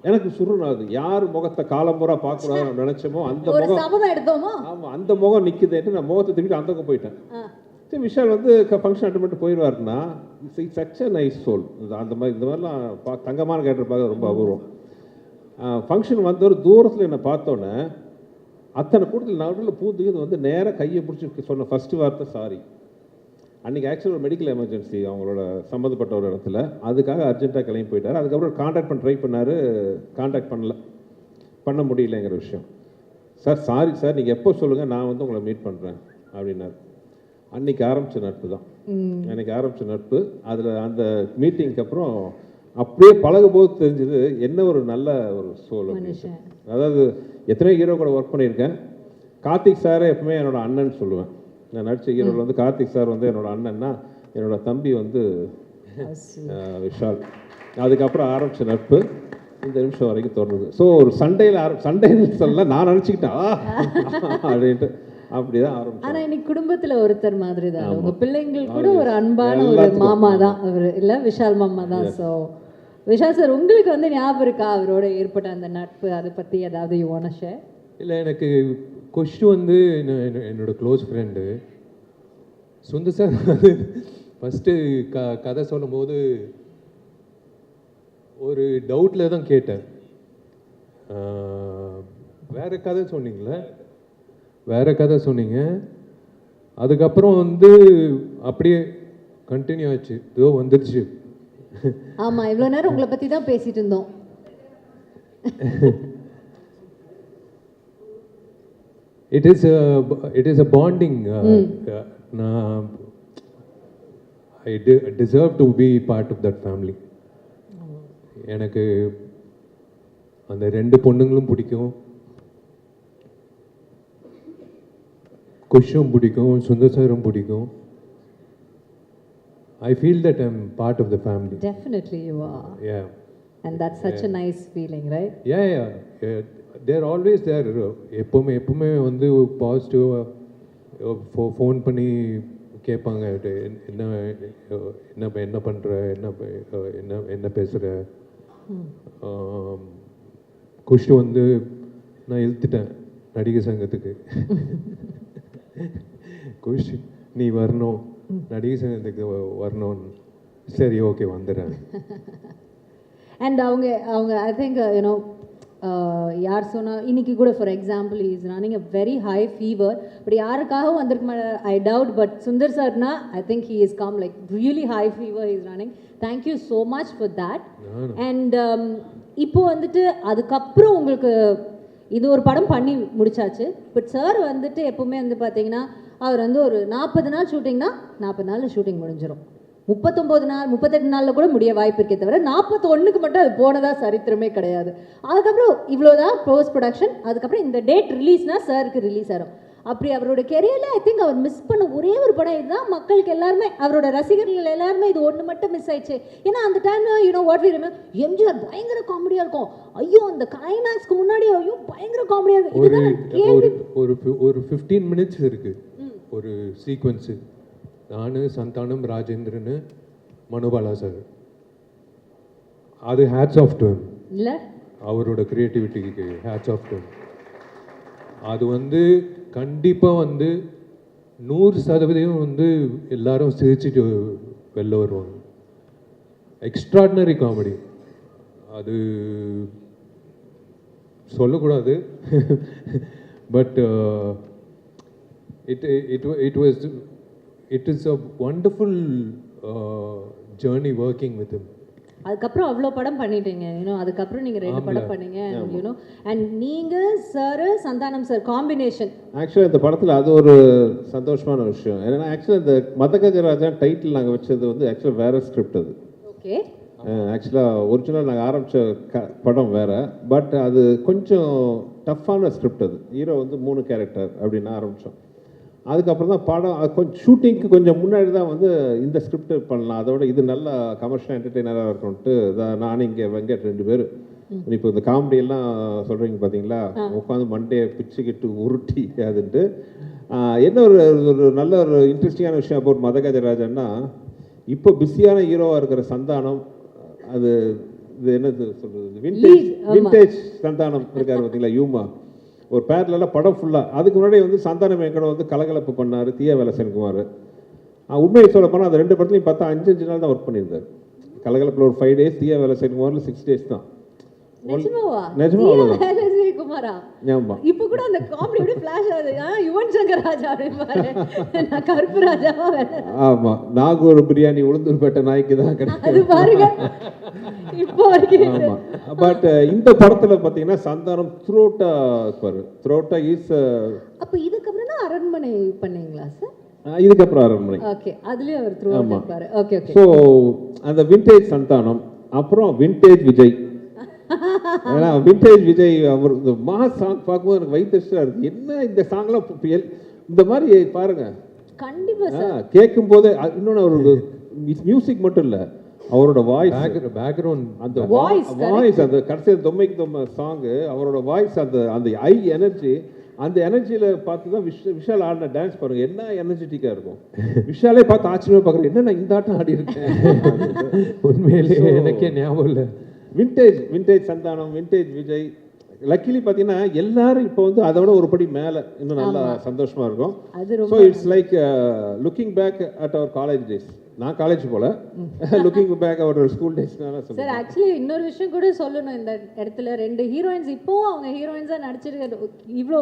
எனக்கு சுருணாது, யார் முகத்தை காலம்பூரா பார்க்கக்கூடாதுன்னு நினைச்சோமோ அந்த முகம், ஆமாம் அந்த முகம் நிற்குதுன்ட்டு நான் முகத்தை திருப்பி அந்த பக்கம் போயிட்டேன். சரி விஷால் வந்து ஃபங்க்ஷன் அட்டன் பண்ணிட்டு போயிடுவாருன்னா, it's such a nice soul. அந்த மாதிரி இந்த மாதிரிலாம் தங்கமான கேரக்டர் பார்க்க ரொம்ப அபூர்வம். ஃபங்க்ஷன் வந்த ஒரு தூரத்தில் என்னை பார்த்தோன்னே அத்தனை கூட்டத்தில் நடுவில் பூந்துக்கு வந்து நேராக கையை பிடிச்சி சொன்ன ஃபஸ்ட்டு வார்த்தை சாரி. அன்றைக்கி ஆக்சுவலாக ஒரு மெடிக்கல் எமர்ஜென்சி அவங்களோட சம்மந்தப்பட்ட ஒரு இடத்துல, அதுக்காக அர்ஜென்ட்டாக கிளம்பி போயிட்டார். அதுக்கப்புறம் காண்டாக்ட் பண்ண ட்ரை பண்ணார், காண்டாக்ட் பண்ண முடியலைங்கிற விஷயம். சார் சாரி சார், நீங்கள் எப்போ சொல்லுங்கள், நான் வந்து உங்களை மீட் பண்ணுறேன் அப்படின்னாரு. அன்றைக்கி ஆரம்பித்த நட்பு தான், அன்றைக்கி ஆரம்பித்த நட்பு. அதில் அந்த மீட்டிங்க்கு அப்புறம் அப்படியே பழகும் போது தெரிஞ்சது என்ன ஒரு நல்ல ஒரு சோல். அதாவது எத்தனையோ ஹீரோ கூட ஒர்க் பண்ணியிருக்கேன். கார்த்திக் சாரை எப்பவுமே என்னோட அண்ணன் சொல்லுவேன். நான் நடித்த ஹீரோவில் வந்து கார்த்திக் சார் வந்து என்னோட அண்ணன்னா, என்னோட தம்பி வந்து விஷால். அதுக்கப்புறம் ஆரம்பித்த நட்பு இந்த நிமிஷம் வரைக்கும் தொடருது. ஸோ ஒரு சண்டைன்னு சொல்ல நான் நினச்சிக்கிட்டேன் அப்படின்ட்டு அப்படிதான் ஆரம்பிச்சேன். ஆனா இன்னைக்கு குடும்பத்துல ஒருத்தர் மாதிரி தான், உங்க பிள்ளைங்களுக்கு கூட ஒரு அன்பான ஒரு மாமா தான் அவர், இல்ல விஷால் மாமா தான். ஸோ விஷால் சார், உங்களுக்கு வந்து ஞாபகம் இருக்கா அவரோட ஏற்பட்ட அந்த நட்பு, அதை பத்தி ஏதாவது யூ வாண்ட் டு ஷேர்? இல்லை, எனக்கு குஷ்டு வந்து என்னோட க்ளோஸ் ஃப்ரெண்டு. சுந்தர் சார் வந்து ஃபஸ்ட்டு கதை சொல்லும்போது ஒரு டவுட்டில் தான் கேட்டேன், வேறு கதை சொன்னீங்களே, வேறு கதை சொன்னீங்க. அதுக்கப்புறம் வந்து அப்படியே கண்டினியூ ஆச்சு, ஏதோ வந்துருச்சு. ஆமாம், இவ்வளோ நேரம் உங்களை பற்றி தான் பேசிட்டு இருந்தோம். It is a bonding. I deserve to be part of that family. எனக்கு அந்த 2 பொண்ணுங்களும் பிடிக்கும், குஷும் பிடிக்கும், சுந்தர் சாரும் பிடிக்கும். I feel that I'm part of the family. Definitely you are. Yeah. And that's such a nice feeling, right? Yeah. They're always there. எப்பவுமே வந்து பாசிட்டிவாக ஃபோன் பண்ணி கேட்பாங்க, என்ன பண்ணுற, என்ன பேசுகிற. குஷ்டு வந்து நான் இழுத்துட்டேன் நடிகர் சங்கத்துக்கு. குஷ் நீ வரணும், நடிகர் சங்கத்துக்கு வரணும். சரி ஓகே வந்துடுறேன். அண்ட் அவங்க ஐ திங்க் யூனோ யார் சொன்னால் இன்னைக்கு கூட for example is running a very high fever, but யாருக்காகவும் வந்திருக்க மாட்டேன் ஐ டவுட். பட் சுந்தர் சார்னா I think he is come like really high fever is running. Thank you so much for that. And இப்போ வந்துட்டு அதுக்கப்புறம் உங்களுக்கு இது ஒரு படம் பண்ணி முடிச்சாச்சு. பட் சார் வந்துட்டு எப்போவுமே வந்து பார்த்தீங்கன்னா அவர் வந்து ஒரு 40 நாள் ஷூட்டிங்னா 40 நாளில் ஷூட்டிங் முடிஞ்சிடும். 39 நாள் 38 நாளில் கூட முடிய வாய்ப்பு இருக்கே தவிர 41க்கு மட்டும் அது போனதாக சரித்திரமே கிடையாது. அதுக்கப்புறம் இவ்வளோதான் போஸ்ட் ப்ரொடக்ஷன். அதுக்கப்புறம் இந்த டேட் ரிலீஸ்னா சாருக்கு ரிலீஸ் ஆகும். அப்படி அவரோட கெரியரில் ஐ திங்க் அவர் மிஸ் பண்ண ஒரே ஒரு படம் இதுதான். மக்களுக்கு எல்லாருமே, அவரோட ரசிகர்கள் எல்லாருமே இது ஒன்று மட்டும் மிஸ் ஆயிடுச்சு. ஏன்னா அந்த டைமில் you know what we remember, MGR பயங்கர காமெடியாக இருக்கும். ஐயோ அந்த கிளைமேக்ஸ்க்கு முன்னாடி ஐயோ பயங்கர காமெடியாக இருக்கும். ஒரு 15 மினிட்ஸ் இருக்குது ஒரு சீக்வன்ஸு. நான், சந்தானம், ராஜேந்திரன், மனோபாலா சார். அது ஹேட்ஸ் ஆஃப் டு ஹிம். இல்லை அவரோட க்ரியேட்டிவிட்டிக்கு ஹேட்ஸ் ஆஃப் டு ஹிம். அது வந்து கண்டிப்பாக வந்து 100% வந்து எல்லாரும் சிரிச்சுட்டு வெளில வருவாங்க. Extraordinary comedy. அது சொல்லக்கூடாது. But it is a wonderful journey working with him. அதுக்கப்புறம் அவ்வளோ படம் பண்ணிட்டீங்க அதுக்கப்புறம் நீங்கள் 2 படம் பண்ணீங்க அண்ட் நீங்கள் சார் சந்தானம் சார் காம்பினேஷன். ஆக்சுவலாக இந்த படத்தில் அது ஒரு சந்தோஷமான விஷயம். ஏன்னா ஆக்சுவலாக இந்த மதகஜராஜா டைட்டில் நாங்கள் வச்சது வந்து ஆக்சுவலாக வேறு ஸ்கிரிப்ட் அது. ஓகே. ஆக்சுவலாக ஒரிஜினல் நாங்கள் ஆரம்பித்த படம் வேறு. பட் அது கொஞ்சம் டஃப்பான ஸ்கிரிப்ட் அது. ஹீரோ வந்து 3 கேரக்டர் அப்படின்னு ஆரம்பித்தோம். அதுக்கப்புறம் தான் படம் கொஞ்சம் ஷூட்டிங்க்கு கொஞ்சம் முன்னாடி தான் வந்து இந்த ஸ்கிரிப்ட் பண்ணலாம், அதோட இது நல்லா கமர்ஷியல் என்டர்டெய்னராக இருக்கும்ட்டு நானும் இங்கே வெங்கட் 2 பேர் இப்போ இந்த காமெடியெல்லாம் சொல்கிறீங்க பார்த்தீங்களா, உட்காந்து மண்டையை பிச்சுக்கிட்டு உருட்டி அதுன்ட்டு. என்ன ஒரு நல்ல ஒரு இன்ட்ரெஸ்டிங்கான விஷயம் அபவுட் மதகஜராஜன்னா, இப்போ பிஸியான ஹீரோவாக இருக்கிற சந்தானம், அது இது என்னது சொல்கிறது, விண்டேஜ் சந்தானம் இருக்கார் பார்த்தீங்களா, யூமா ஒரு பேரலாம் படம் ஃபுல்லாக. அதுக்கு முன்னாடி வந்து சந்தானம் வெங்கடம் வந்து கலகலப்பு பண்ணார், தீயா வேலை சென்குமார். உண்மையை சொல்ல போனால் அந்த 2 படத்துலையும் பார்த்தா 5 நாள் தான் ஒர்க் பண்ணியிருந்தார். கலகலப்பில் ஒரு 5 days, தீயா வேலை சென்குமாரில் 6 days தான். நிஜமா குமாரா ஆமா. இப்போ கூட அந்த காமெடி அப்படியே ஃபிளாஷ் ஆகுது. யுவன் சங்கர் ராஜா அப்படிம்பாரு, நான் கருப்பு ராஜாவா வேற. ஆமா, நாகூர் பிரியாணி உளுந்தூர்பேட்டை நாய்க்கு தான் கிடைக்கும் அது பாருங்க இப்போ வரைக்கும். ஆமா. பட் இந்த படத்துல பாத்தீங்கன்னா சந்தானம் த்ரோட்டா இருப்பாரு. த்ரோட்டா இஸ் அப்ப இதுக்கப்புறம் தான் அரண்மனை பண்ணீங்களா சார்? இதுக்கப்புறம் அரண்மனை. ஓகே, அதுலயும் அவர் த்ரோட்டா இருப்பாரு. Okay okay. ஸோ அந்த விண்டேஜ் சந்தானம், அப்புறம் விண்டேஜ் விஜய். ஏன்னா விண்டேஜ் விஜய் அவர் இந்த மாஸ் சாங் பார்க்கும்போது எனக்கு வயிற்றுச்சா இருக்கு. என்ன இந்த சாங்லாம் இந்த மாதிரி பாருங்க, கண்டிப்பா சார் கேட்கும் போது. இன்னொன்று ஒரு மியூசிக் மட்டும் இல்லை, அவரோட வாய்ஸ், பேக்ரவுண்ட், அந்த வாய்ஸ், அந்த கடைசியில் தொம்மைக்கு தொம்மை சாங்கு, அவரோட வாய்ஸ், அந்த ஐ எனர்ஜி, அந்த எனர்ஜியில் பார்த்து தான் விஷால் ஆடின டான்ஸ் பாருங்க, என்ன எனர்ஜெட்டிக்காக இருக்கும். விஷாலே பார்த்து ஆச்சரியமாக பார்க்குறேன், என்ன நான் இந்த ஆட்டம் ஆடி இருக்கேன். உண்மையிலேயே எனக்கே ஞாபகம் இல்லை. Vintage Santhanam, vintage Vijay. Luckily பார்த்தீங்கன்னா எல்லாரும் இப்போ வந்து அதை விட ஒரு படி மேலே இன்னும் நல்லா சந்தோஷமாக இருக்கும். So it's like looking back at our college days. நான் காலேஜ் போல, looking back our school days. Sir actually இன்னொரு விஷயம் கூட சொல்லணும் இந்த இடத்துல, 2 ஹீரோயின்ஸ் இப்போ அவங்க ஹீரோயின்ஸா நடிச்சிருக்க இவ்வளோ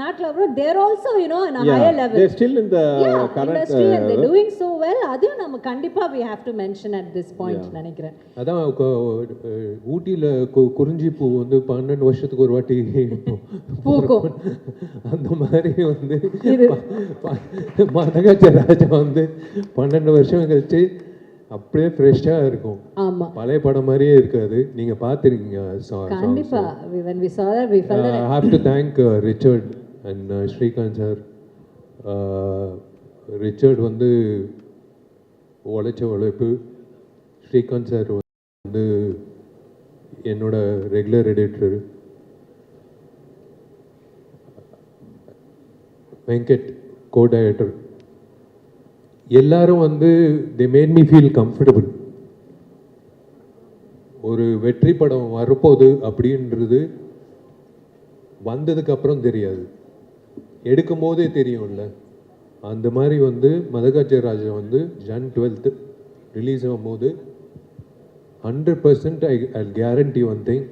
நாட்டில், அப்புறம் தேர் also in a higher level, they still in the current industry and they doing so well. அதையும் நம்ம கண்டிப்பா we have to mention at this point நினைக்கிறேன். அதான் ஊட்டியில் குறிஞ்சி பூ வந்து 12 வருஷத்துக்கு ஒரு வாட்டி பூக்கும். அந்த மாதிரி வந்து மதகஜராஜா வந்து 12 வருஷம் கழிச்சு அப்படியே ஃப்ரெஷ்ஷாக இருக்கும். ஆமா, பழைய படம் மாதிரியே இருக்காது. நீங்கள் பார்த்துருக்கீங்க கண்டிப்பா. when we saw that we felt that. I have to thank Richard and Srikanth sir. Richard வந்து உழைச்ச உழைப்பு, ஸ்ரீகாந்த் சார் வந்து என்னோட regular editor, Venkat co director, எல்லாரும் வந்து they made me feel comfortable. ஒரு வெற்றி படம் வரப்போகுது அப்படின்றது வந்ததுக்கு அப்புறம் தெரியாது, எடுக்கும் போதே தெரியும்ல. அந்த மாதிரி வந்து மதகஜராஜா வந்து Jan 12th ரிலீஸ் ஆகும்போது 100% I guarantee one thing,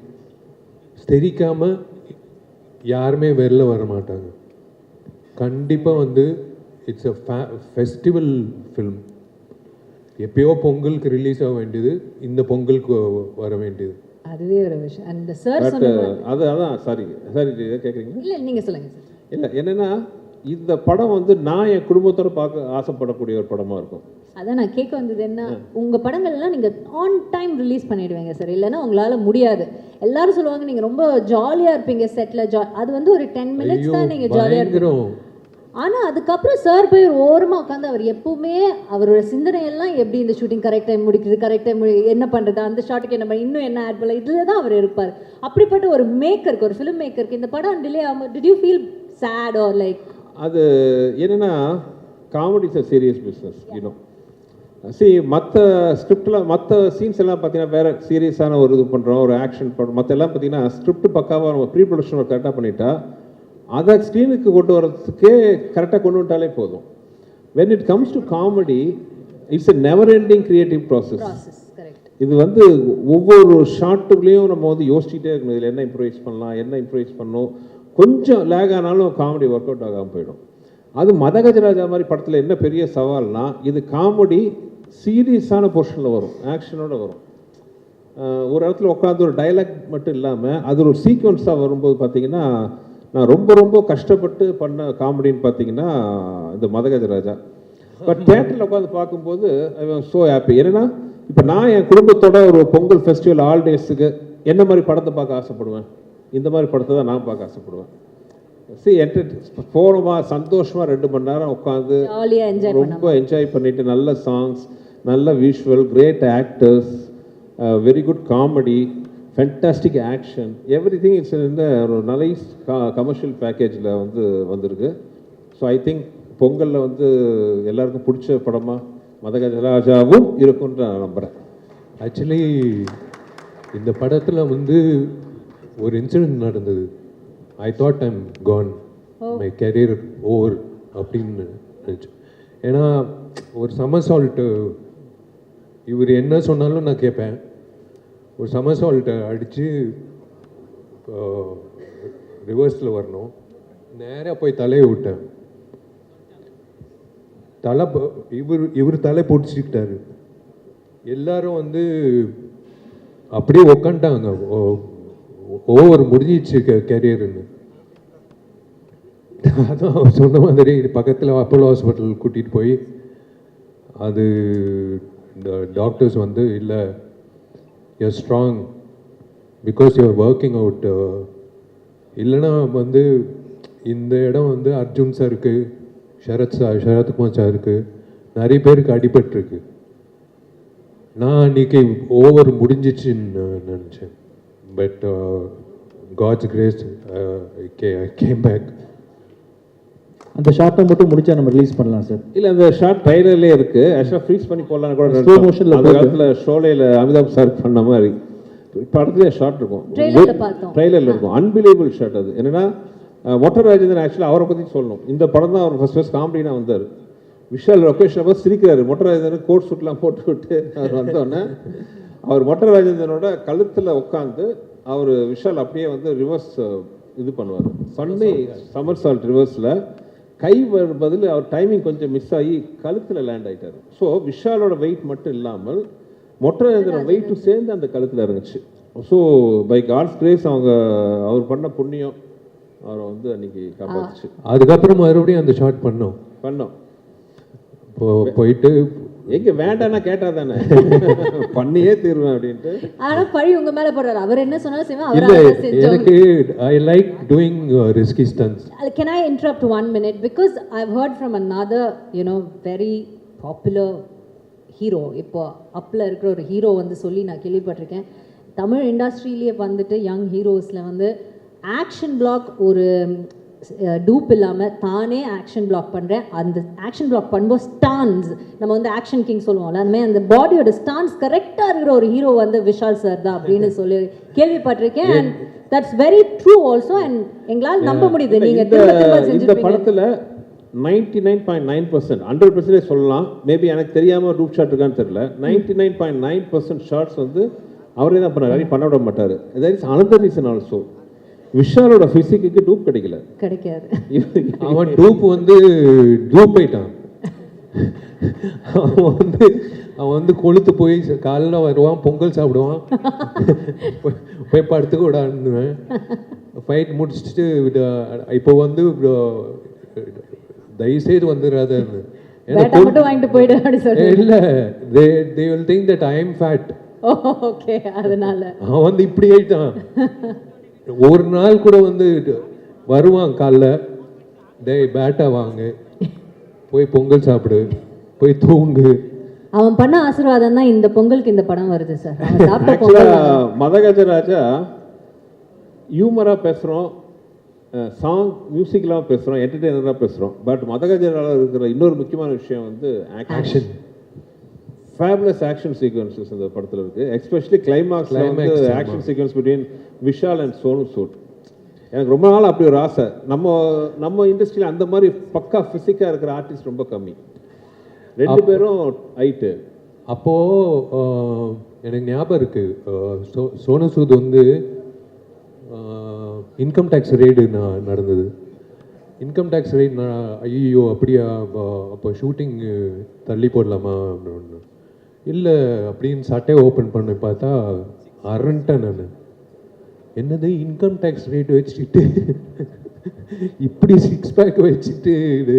தெரிக்காமல் யாருமே வெளில வர மாட்டாங்க. கண்டிப்பாக வந்து இட்ஸ் அ ஃபெஸ்டிவல் ஃபில்ம். எப்பயோ பொங்கலுக்கு ரிலீஸ் ஆக வேண்டியது இந்த பொங்கலுக்கு வர வேண்டியது. அதுவே ஒரு விஷயம். அந்த சார் சொன்னது அதான் சாரி கேட்குறீங்க? இல்லை நீங்கள் சொல்லுங்க சார். இல்லை என்னென்னா, இந்த படம் வந்து நான் என் குடும்பத்தோட பார்க்க ஆசைப்படக்கூடிய ஒரு படமாக இருக்கும். அதான் நான் கேட்க வந்தது என்ன, உங்கள் படங்கள்லாம் நீங்கள் ஆன் டைம் ரிலீஸ் பண்ணிடுவீங்க சார், இல்லைன்னா உங்களால் முடியாது. எல்லாரும் சொல்லுவாங்க நீங்கள் ரொம்ப ஜாலியாக இருப்பீங்க செட்டில், அது வந்து ஒரு 10 minutes தான் நீங்கள் ஜாலியாக இருப்பீங்க. ஆனால் அதுக்கப்புறம் சார் போய் ஒரு ஓரமாக உட்காந்து அவர் எப்பவுமே அவரோட சிந்தனையெல்லாம் எப்படி இந்த ஷூட்டிங் கரெக்ட் டைம் முடிக்கிறது, கரெக்ட் டைம் என்ன பண்ணுறது, அந்த ஷாட்டுக்கு என்ன பண்ண, இன்னும் என்ன ஆட் பண்ணல, இதில் தான் அவர் இருப்பார். அப்படிப்பட்ட ஒரு மேக்கருக்கு, ஒரு ஃபிலிம் மேக்கருக்கு இந்த படம் டிலே ஆகும், did you feel sad or like? அது என்னென்னா, comedy is a serious business you know. மற்ற ஸ்கிரிப்டில் மற்ற சீன்ஸ் எல்லாம் பார்த்தீங்கன்னா வேறு சீரியஸான ஒரு இது பண்ணுறோம், ஒரு ஆக்ஷன் பண்ணுறோம். மற்ற எல்லாம் பார்த்தீங்கன்னா ஸ்கிரிப்ட் பக்காவாக நம்ம ப்ரீ ப்ரொடக்ஷன் கரெக்டாக பண்ணிட்டா அதை ஸ்க்ரீனுக்கு கொண்டு வரதுக்கே கரெக்டாக கொண்டு வந்துட்டாலே போதும். When it comes to comedy it's a never ending creative process. Correct. இது வந்து ஒவ்வொரு ஷார்ட்டுக்குள்ளேயும் நம்ம வந்து யோசிச்சுட்டே இருக்கணும், இதில் என்ன இம்ப்ரூவைஸ் பண்ணலாம், என்ன இம்ப்ரூவைஸ் பண்ணணும். கொஞ்சம் லேக் ஆனாலும் காமெடி ஒர்க் அவுட் ஆகாமல் போயிடும். அது மதகஜராஜா மாதிரி படத்தில் என்ன பெரிய சவால்னா, இது காமெடி சீரியஸான போர்ஷனில் வரும், ஆக்ஷனோட வரும். ஒரு இடத்துல உட்காந்து ஒரு டைலாக் மட்டும் இல்லாமல் அது ஒரு சீக்வன்ஸாக வரும்போது பார்த்தீங்கன்னா, நான் ரொம்ப ரொம்ப கஷ்டப்பட்டு பண்ண காமெடின்னு பார்த்தீங்கன்னா இந்த மதகஜராஜா. பட் தேட்டரில் உட்காந்து பார்க்கும்போது ஐ வாஸ் ஸோ ஹாப்பி. ஏன்னா இப்போ நான் என் குடும்பத்தோட ஒரு பொங்கல் ஃபெஸ்டிவல் ஹாலிடேஸுக்கு என்ன மாதிரி படத்தை பார்க்க ஆசைப்படுவேன், இந்த மாதிரி படத்தை தான் நான் பார்க்க ஆசைப்படுவேன். போனோமா சந்தோஷமாக 2 மணி நேரம் உட்காந்து ரொம்ப என்ஜாய் பண்ணிட்டு, நல்ல சாங்ஸ், நல்ல visual, great actors, very good comedy, fantastic action, everything it's இந்த ஒரு நைஸ் கமர்ஷியல் பேக்கேஜில் வந்து வந்திருக்கு. ஸோ ஐ திங்க் பொங்கலில் வந்து எல்லாருக்கும் பிடிச்ச படமாக மதகஜராஜாவும் இருக்கும்னு நான் நம்புகிறேன். ஆக்சுவலி இந்த படத்தில் வந்து ஒரு இன்சிடென்ட் நடந்தது. I thought I'm gone, my career over அப்படின்னு நினச்சேன். ஏன்னா ஒரு சமர்சால்ட்டு, இவர் என்ன சொன்னாலும் நான் கேட்பேன். ஒரு சமர்சால்ட்டை அடித்து ரிவர்ஸில் வரணும், நேராக போய் தலையை விட்டேன். தலை இவர் தலை பிடிச்சிக்கிட்டாரு. எல்லாரும் வந்து அப்படியே உக்காண்டாங்க, ஓவர் முடிஞ்சிச்சு கெரியர்னு. அதான் அவர் சொன்ன மாதிரி பக்கத்தில் அப்போலோ ஹாஸ்பிட்டல் கூட்டிகிட்டு போய் அது இந்த டாக்டர்ஸ் வந்து இல்லை, you're strong because you're working out. இல்லைன்னா வந்து இந்த இடம் வந்து அர்ஜுன் சாருக்கு, சரத்குமார் சாருக்கு, நிறைய பேருக்கு அடிபட்டிருக்கு. நான் அன்றைக்கி ஓவர் முடிஞ்சிச்சுன்னு நினச்சேன். But God's grace came back. அந்த ஷார்ட்டை மட்டும் முடிச்சா நம்ம ரிலீஸ் பண்ணலாம் சார். இல்லை, அந்த ஷார்ட் ட்ரைலர்லேயே இருக்குது. ஆக்சுவலாக ஃப்ரீஸ் பண்ணி போடலான்னு கூட ஸ்லோ மோஷனில் அந்த காலத்தில் ஷோலையில் அமிதாப் சார் பண்ண மாதிரி படத்துலேயே ஷார்ட் இருக்கும், ட்ரைலரில் இருக்கும். அன்பிலீவபிள் ஷார்ட் அது. என்னென்னா மொட்டை ராஜேந்திரன் ஆக்சுவலாக அவரை பற்றி சொல்லணும். இந்த படம் தான் அவர் ஃபர்ஸ்ட் காமெடினா வந்தார். விஷால் லொக்கேஷன் அப்போ சிரிக்கிறாரு. மொட்டை ராஜேந்திரன் கோட் சூட்லாம் போட்டு விட்டு அவர் வந்தோடனே அவர் மொட்டை ராஜேந்திரனோட கழுத்தில் உட்காந்து அவர் விஷால் அப்படியே வந்து ரிவர்ஸ் இது பண்ணுவார். பண்ணி சமர்சால்ட் ரிவர்ஸில் கை பதில் அவர் டைமிங் கொஞ்சம் மிஸ் ஆகி கழுத்தில் லேண்ட் ஆகிட்டார். ஸோ விஷாலோட வெயிட் மட்டும் இல்லாமல் மொட்டை ராஜேந்திரன் வெயிட்டும் சேர்ந்து அந்த கழுத்தில் இறங்குச்சு. ஸோ பை காட்ஸ் கிரேஸ் அவர் பண்ண புண்ணியம் அவரை வந்து அன்னைக்கு காப்பாற்றுச்சு. அதுக்கப்புறம் மறுபடியும் அந்த ஷார்ட் பண்ணோம். போயிட்டு எங்க வேண்டாம்னா கேட்டா தானே பண்ணியே தீருவேன் அப்படின்ட்டு. ஆனா பழி உங்க மேல போடுறாரு. அவர் என்ன சொன்னாலும் செய்வேன். இல்ல, எனக்கு I like doing risky stunts. Can I interrupt 1 minute because I've heard from another, very popular hero. இப்போ அப்ல இருக்கிற ஒரு ஹீரோ வந்து சொல்லி நான் கேள்விப்பட்டிருக்கேன். தமிழ் இண்டஸ்ட்ரியிலேயே வந்துட்டு யங் ஹீரோஸில் வந்து ஆக்ஷன் பிளாக் ஒரு டூப் இல்லாமல் தானே ஆக்ஷன் பிளாக் பண்ணுறேன். அந்த ஆக்ஷன் பிளாக் பண்ணும்போது ஸ்டான்ஸ், நம்ம வந்து ஆக்ஷன் கிங் சொல்லுவோம்ல, அந்த மாதிரி அந்த பாடியோட ஸ்டான்ஸ் கரெக்டாக இருக்கிற ஒரு ஹீரோ வந்து விஷால் சார் தான் அப்படின்னு சொல்லி கேள்விப்பட்டிருக்கேன். And that's very true also. And எங்களால் நம்ப முடியுது. நீங்கள் இந்த படத்தில் 99.9% 100% சொல்லலாம். மேபி எனக்கு தெரியாமல் டூப் ஷாட் இருக்கான்னு தெரியல. 99.9% ஷார்ட்ஸ் வந்து அவரே தான் பண்ணார், பண்ண விட மாட்டார். That is another reason also. விஷாலோட பிசிக்கு டூப் கிடைக்காது. அவன் டூப் வந்து டூப் ஆயிட்டான். அவன் வந்து கொளுத்து போய் காலைல வருவான், பொங்கல் சாப்பிடுவான், போய் படுத்துக்க விடான்னுவேன். ஃபைட் முடிச்சுட்டு இப்போ வந்து தயவுசெய்து வந்துடாதன்னு. இல்லை, they will think that I am fat. Okay, அதனால அவன் வந்து இப்படி ஆயிட்டான். ஒரு நாள் கூட வந்து வருவான் காலைல, பேட்டா வாங்க, போய் பொங்கல் சாப்பிடு, போய் தூங்கு. அவன் பண்ண ஆசீர்வாதம் தான் இந்த பொங்கலுக்கு இந்த படம் வருது சார். மதகஜராஜா ஹியூமரா பேசுகிறோம், சாங் மியூசிக்லாம் பேசுகிறோம், என்டர்டெய்னராக பேசுகிறோம். பட் மதகஜராஜா இருக்கிற இன்னொரு முக்கியமான விஷயம் வந்து ஆக்ஷன். ஃபேபுலஸ் ஆக்ஷன் சீக்வன்சஸ் இந்த படத்தில் இருக்குது. Especially climax action sequence between Vishal and Sonu Sood. எனக்கு ரொம்ப நாள் அப்படி ஒரு ஆசை. நம்ம இண்டஸ்ட்ரியில் அந்த மாதிரி பக்கா ஃபிசிக்காக இருக்கிற ஆர்டிஸ்ட் ரொம்ப கம்மி. 2 பேரும் ஹைட்டு. அப்போது எனக்கு ஞாபகம் இருக்குது, சோனு சூத் வந்து இன்கம் டேக்ஸ் ரெய்டு நடந்தது. இன்கம் டேக்ஸ் ரெய்ட் ஐயோ அப்படியா, அப்போ ஷூட்டிங் தள்ளி போடலாமா அப்படின்னு. இல்லை அப்படின்னு சட்டை ஓப்பன் பண்ணி பார்த்தா அரண்டேன் நான். என்னது இன்கம் டேக்ஸ் ரேட் வச்சுட்டு இப்படி 6 பேக் வச்சுட்டு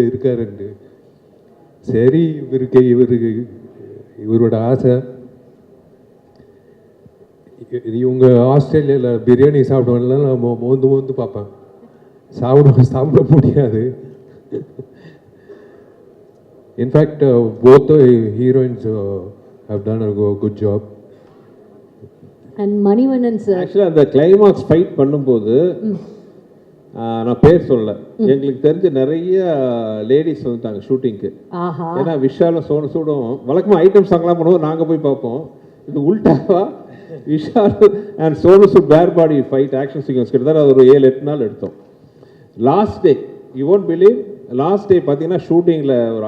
இருக்காருண்டு. சரி, இவரோட ஆசை. இவங்க ஆஸ்திரேலியாவில் பிரியாணி சாப்பிடுவாங்கலாம் நான் மோந்து பார்ப்பேன். சாப்பிட முடியாது. In fact both the heroines have done a good job. And Manivannan sir ஆக்சுவலாக அந்த கிளைமாக்ஸ் ஃபைட் பண்ணும்போது நான் பேர் சொல்லலை, எங்களுக்கு தெரிஞ்ச நிறைய லேடிஸ் வந்துட்டாங்க ஷூட்டிங்க்கு. ஆஹா, ஏன்னா விஷாலும் சோனு சூடும் வழக்கமாக ஐட்டம் சாங்லாம் பண்ணுவோம், நாங்கள் போய் பார்ப்போம். இது உல்டாவா விஷால் அண்ட் சோனு சூட் பேர் பாடி ஃபைட் ஆக்ஷன் சீக்வன்ஸ் கிட்டத்தட்ட ஒரு 7-8 நாள் எடுத்தோம். Last day you won't believe, last day பார்த்தீங்கன்னா ஷூட்டிங்கில் ஒரு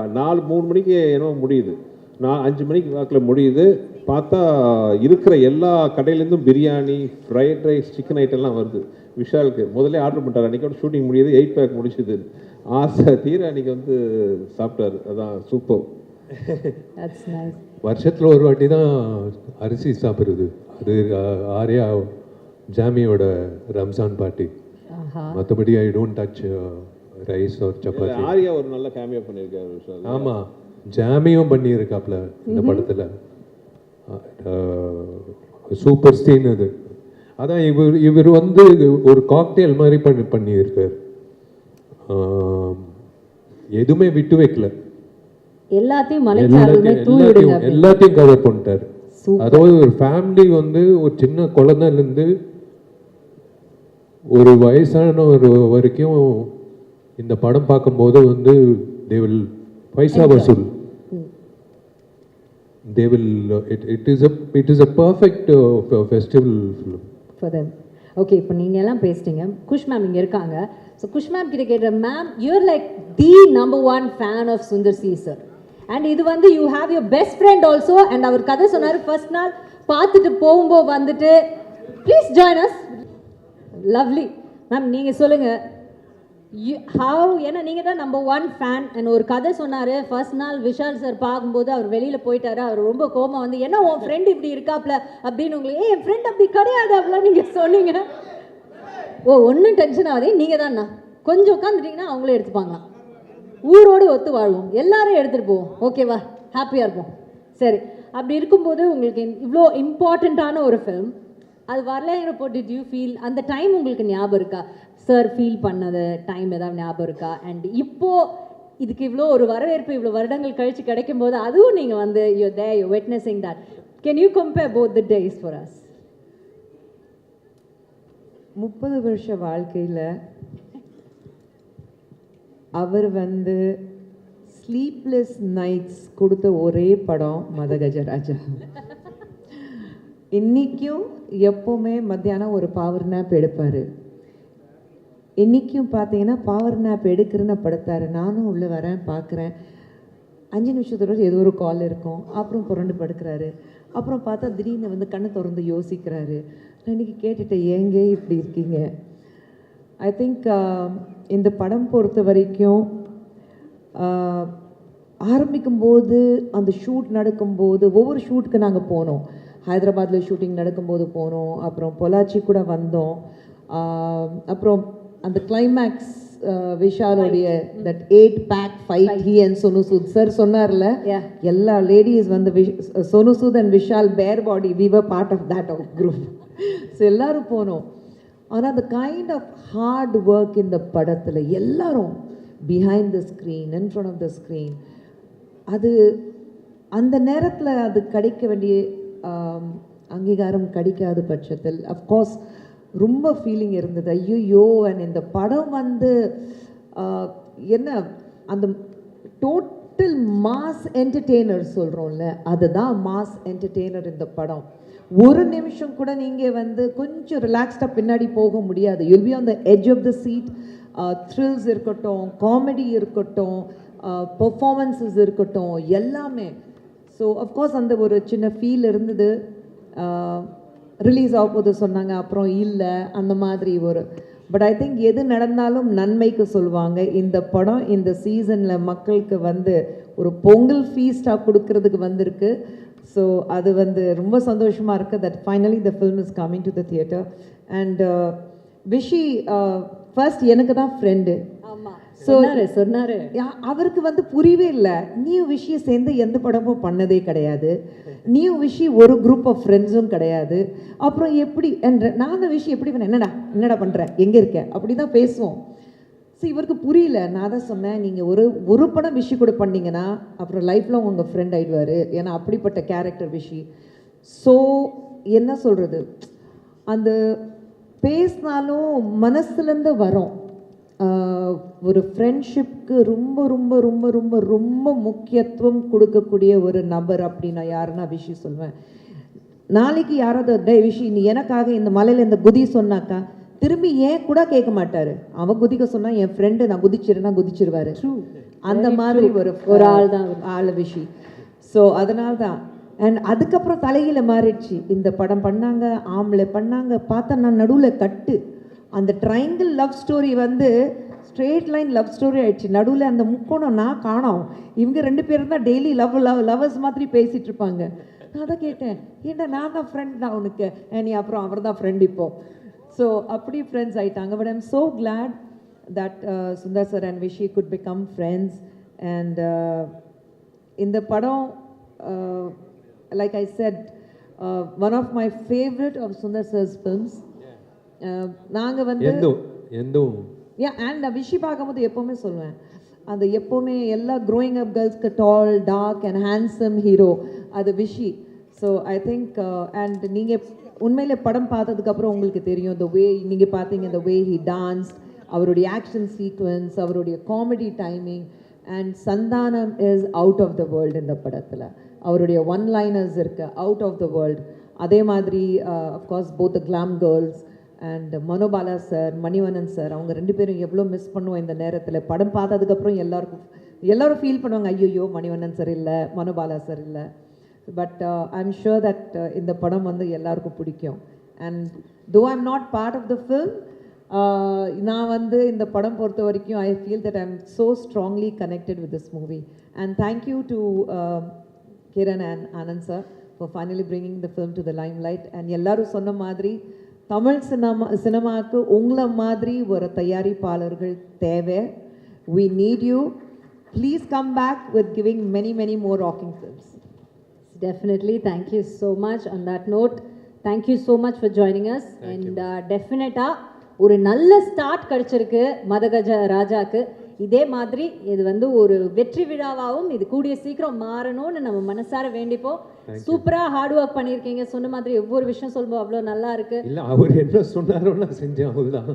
3 மணிக்கு என்னவோ முடியுது, 5 மணிக்கு வாக்கில் முடியுது. பார்த்தா இருக்கிற எல்லா கடையிலேருந்தும் பிரியாணி, ஃப்ரைட் ரைஸ், சிக்கன் ஐட்டம்லாம் வருது. விஷாலுக்கு முதல்ல ஆர்டர் பண்ணிட்டார். அன்றைக்கோட ஷூட்டிங் முடியுது, 8 பேக் முடிச்சுது. ஆசை தீர அன்றைக்கி வந்து சாப்பிட்டாரு. அதான் சூப்பர். வருஷத்தில் ஒரு வாட்டி தான் அரிசி சாப்பிட்றது. அது ஆர்யா ஜாமியோட ரம்ஜான் பார்ட்டி. மற்றபடி ஐ டோன்ட் டச் ரைஸ் ஒரு சப்பாத்தி. ஆர்யா ஒரு நல்ல கேமியோ பண்ணியிருக்காரு விஷால். ஆமாம், ஜாமியும் பண்ணியிருக்காப்புல இந்த படத்தில். சூப்பர் சீன் அது. அதான் இவர் வந்து ஒரு காக்டெயில் மாதிரி பண்ணியிருக்கார். எதுவுமே விட்டு வைக்கல, எல்லாத்தையும் கவர் பண்ணிட்டார். அதாவது ஒரு ஃபேமிலி வந்து ஒரு சின்ன குழந்தைலேருந்து ஒரு வயசான ஒரு வரைக்கும் இந்த படம் பார்க்கும்போது வந்து they will பைசா வசூல். They will it is a perfect festival film for them. Okay, இப்போ நீங்கள் எல்லாம் பேசிட்டீங்க. குஷ் மேம் இங்கே இருக்காங்க. ஸோ குஷ் மேம் கிட்ட கேட்ட, ma'am you are like the number 1 fan of Sundar C sir. And இது வந்து you have your best friend also. And அவர் கதை சொன்னார், ஃபர்ஸ்ட் நாள் பார்த்துட்டு போகும்போது வந்துட்டு please join us. Lovely ma'am, நீங்கள் சொல்லுங்கள் ஏன்னா நீங்கள் தான் நம்பர் 1 ஃபேன். அண்ட் ஒரு கதை சொன்னார், ஃபர்ஸ்ட் நாள் விஷால் சார் பார்க்கும்போது அவர் வெளியில் போயிட்டாரு. அவர் ரொம்ப கோபம் வந்து, என்ன உன் ஃப்ரெண்ட் இப்படி இருக்காப்ல அப்படின்னு உங்களுக்கு, என் ஃப்ரெண்ட் அப்படி கிடையாது அப்படிலாம் நீங்கள் சொன்னீங்க. ஒன்றும் டென்ஷன் ஆகாதே, நீங்கள் தான்ண்ணா கொஞ்சம் உட்காந்துட்டிங்கன்னா அவங்களே எடுத்துப்பாங்களாம். ஊரோடு ஒத்து வாழ்வோம், எல்லாரும் எடுத்துகிட்டு போவோம், ஓகேவா, ஹாப்பியாக இருப்போம். சரி, அப்படி இருக்கும்போது உங்களுக்கு இவ்வளோ இம்பார்ட்டண்ட்டான ஒரு ஃபிலிம் அது வரலைங்கிறப்போ டிட் யூ ஃபீல், அந்த டைம் உங்களுக்கு ஞாபகம் இருக்கா சார்? ஃபீல் பண்ணது டைம் ஏதாவது ஞாபகம் இருக்கா? அண்ட் இப்போது இதுக்கு இவ்வளோ ஒரு வரவேற்பு இவ்வளோ வருடங்கள் கழித்து கிடைக்கும் போது அதுவும் நீங்கள் வந்து you witnessing that. Can you compare both the days for us? 30 வருஷ வாழ்க்கையில் அவர் வந்து ஸ்லீப்லெஸ் நைட்ஸ் கொடுத்த ஒரே படம் மதகஜராஜா. இன்றைக்கும் எப்போவுமே மத்தியானம் ஒரு பவர் நேப் எடுப்பார். இன்றைக்கும் பார்த்தீங்கன்னா பவர் நேப் எடுக்கிறேன்னு படுத்தார். நானும் உள்ளே வரேன், பார்க்குறேன், 5 நிமிஷத்தோட ஏதோ ஒரு கால் இருக்கும், அப்புறம் புரண்டு படுக்கிறாரு. அப்புறம் பார்த்தா திடீர்னு வந்து கண்ணை திறந்து யோசிக்கிறாரு. நான் இன்றைக்கி கேட்டுட்டேன், ஏங்க இப்படி இருக்கீங்க? ஐ திங்க் இந்த படம் பொறுத்த வரைக்கும் ஆரம்பிக்கும்போது, அந்த ஷூட் நடக்கும்போது, ஒவ்வொரு ஷூட்டுக்கு நாங்கள் போனோம். ஹைதராபாத்தில் ஷூட்டிங் நடக்கும்போது போனோம், அப்புறம் பொள்ளாச்சி கூட வந்தோம். அப்புறம் அந்த கிளைமேக்ஸ் விஷாலுடைய that 8 pack fight he and Sonu Sood sir சொன்னார்ல, எல்லா லேடிஸ் வந்து சோனு சூத் அண்ட் விஷால் பேர் பாடி, we were part of that group. So எல்லோரும் போனோம். ஆனால் அந்த கைண்ட் ஆஃப் ஹார்ட் ஒர்க் இந்த படத்தில் எல்லாரும் behind the screen, in front of the screen, அது அந்த நேரத்தில் அது கிடைக்க வேண்டிய அங்கீகாரம் கிடைக்காத பட்சத்தில் அஃப்கோர்ஸ் ரொம்ப ஃபீலிங் இருந்தது. ஐயோ, அண்ட் இந்த படம் வந்து என்ன அந்த டோட்டல் மாஸ் என்டர்டெய்னர் சொல்கிறோம்ல, அதுதான் மாஸ் என்டர்டெய்னர் இந்த படம். ஒரு நிமிஷம் கூட நீங்கள் வந்து கொஞ்சம் ரிலாக்ஸ்டாக பின்னாடி போக முடியாது. You'll be on the edge of the seat. Thrills இருக்கட்டும், காமெடி இருக்கட்டும், பெர்ஃபார்மன்ஸஸ் இருக்கட்டும், எல்லாமே. ஸோ அஃப்கோர்ஸ் அந்த ஒரு சின்ன ஃபீல் இருந்தது. ரிலீஸ் ஆகும்போது சொன்னாங்க, அப்புறம் இல்லை அந்த மாதிரி ஒரு. பட் ஐ திங்க் எது நடந்தாலும் நன்மைக்கு சொல்லுவாங்க. இந்த படம் இந்த சீசனில் மக்களுக்கு வந்து ஒரு பொங்கல் ஃபீஸ்டாக கொடுக்கறதுக்கு வந்திருக்கு. ஸோ அது வந்து ரொம்ப சந்தோஷமாக இருக்குது that finally the film is coming to the theatre. And Vichy first எனக்கு தான் ஃப்ரெண்டு. சொன்னாரு அவருக்கு வந்து புரியவே இல்லை. நீயும் விஷயம் சேர்ந்து எந்த படமும் பண்ணதே கிடையாது, நீயும் விஷயம் ஒரு குரூப் ஆஃப் ஃப்ரெண்ட்ஸும் கிடையாது, அப்புறம் எப்படி என்ற நாங்கள் விஷயம் எப்படி பண்ண என்னடா பண்ணுற எங்கே இருக்க அப்படி தான் பேசுவோம். ஸோ இவருக்கு புரியல. நான் தான் சொன்னேன், நீங்கள் ஒரு படம் விஷயம் கூட பண்ணிங்கன்னா அப்புறம் லைஃப்பில் உங்கள் ஃப்ரெண்ட் ஆகிடுவார். ஏன்னா அப்படிப்பட்ட கேரக்டர் விஷி. ஸோ என்ன சொல்கிறது, அந்த பேசினாலும் மனசுலேருந்து வரோம். ஒரு ஃப்ரெண்ட்ஷிப்க்கு ரொம்ப ரொம்ப ரொம்ப ரொம்ப ரொம்ப முக்கியத்துவம் கொடுக்கக்கூடிய ஒரு நபர் அப்படின்னா யாருன்னா விஷி சொல்வேன். நாளைக்கு யாராவது டே விஷி நீ எனக்காக இந்த மலையில் இந்த குதி சொன்னாக்கா திரும்பி ஏன் கூட கேட்க மாட்டார். அவன் குதிக்க சொன்னால் என் ஃப்ரெண்டு நான் குதிச்சிருவார். அந்த மாதிரி ஒரு ஆள் தான் ஆள் விஷி. ஸோ அதனால தான். அண்ட் அதுக்கப்புறம் தலையில மாறிடுச்சு. இந்த படம் பண்ணாங்க, ஆம்பளை பண்ணாங்க, பார்த்தா நான் நடுவில் கட்டு. அந்த ட்ரையாங்கிள் லவ் ஸ்டோரி வந்து ஸ்ட்ரெயிட் லைன் லவ் ஸ்டோரி ஆயிடுச்சு. நடுவில் அந்த முக்கோணம் நான் காணோம். இவங்க 2 பேரும் தான் டெய்லி லவர்ஸ் மாதிரி பேசிகிட்டு இருப்பாங்க. நான் தான் கேட்டேன், ஏன்டா நான் தான் ஃப்ரெண்ட் தான் உனக்கு, நீ அப்புறம் அவர் தான் ஃப்ரெண்ட் இப்போ. ஸோ அப்படி ஃப்ரெண்ட்ஸ் ஆயிட்டாங்க. But I'm so glad that Sundar sir and Vishi could become friends. And இந்த படம் like I said one of my favourite of Sundar sir's films. நாங்கள் வந்து அண்ட் விஷி பார்க்கும்போது எப்போவுமே சொல்லுவேன், அது எப்போவுமே எல்லா க்ரோயிங் அப் கேர்ள்ஸ்க்கு tall dark and handsome hero அது Vishy. So I think and நீங்கள் உண்மையில் படம் பார்த்ததுக்கப்புறம் உங்களுக்கு தெரியும் த வே நீங்கள் பார்த்தீங்க, த வே ஹி டான்ஸ், அவருடைய ஆக்ஷன் சீக்வன்ஸ், அவருடைய comedy timing. And Santhanam is out of the world இந்த படத்தில். அவருடைய ஒன் லைனர்ஸ் இருக்குது அவுட் ஆஃப் த வேர்ல்டு. அதே மாதிரி of course both the glam girls and Manobala sir, Manivannan sir, அவங்க 2 பேரும் எவ்வளோ மிஸ் பண்ணுவோம் இந்த நேரத்தில். படம் பார்த்ததுக்கப்புறம் எல்லோரும் ஃபீல் பண்ணுவாங்க, ஐயோ மணிவண்ணன் சார் இல்லை, மனோபாலா சார் இல்லை. But I am sure that இந்த படம் வந்து எல்லாருக்கும் பிடிக்கும். And though I am not part of the film, நான் வந்து இந்த படம் பொறுத்த வரைக்கும் I feel that I am so strongly connected with this movie. And thank you to Kiran and Anand sir for finally bringing the film to the limelight. And எல்லாரும் சொன்ன மாதிரி தமிழ் சினிமாவுக்கு உங்களை மாதிரி ஒரு தயாரிப்பாளர்கள் தேவை. We need you. Please come back with giving many more rocking films. Definitely. Thank you so much. On that note, thank you so much for joining us. And definitely ஒரு நல்ல ஸ்டார்ட் கிடைச்சிருக்கு மதகஜ ராஜாக்கு. இதே மாதிரி இது வந்து ஒரு வெற்றி விழாவாகவும் இது கூடிய சீக்கிரம் மாறணும்னு நம்ம மனசார வேண்டிப்போம். சூப்பராக ஹார்ட் ஒர்க் பண்ணியிருக்கீங்க. சொன்ன மாதிரி ஒவ்வொரு விஷயம் சொல்லும்போது அவ்வளோ நல்லா இருக்கு. இல்லை அவர் என்ன சொன்னாரோ நான் செஞ்சேன் அவ்வளோதான்.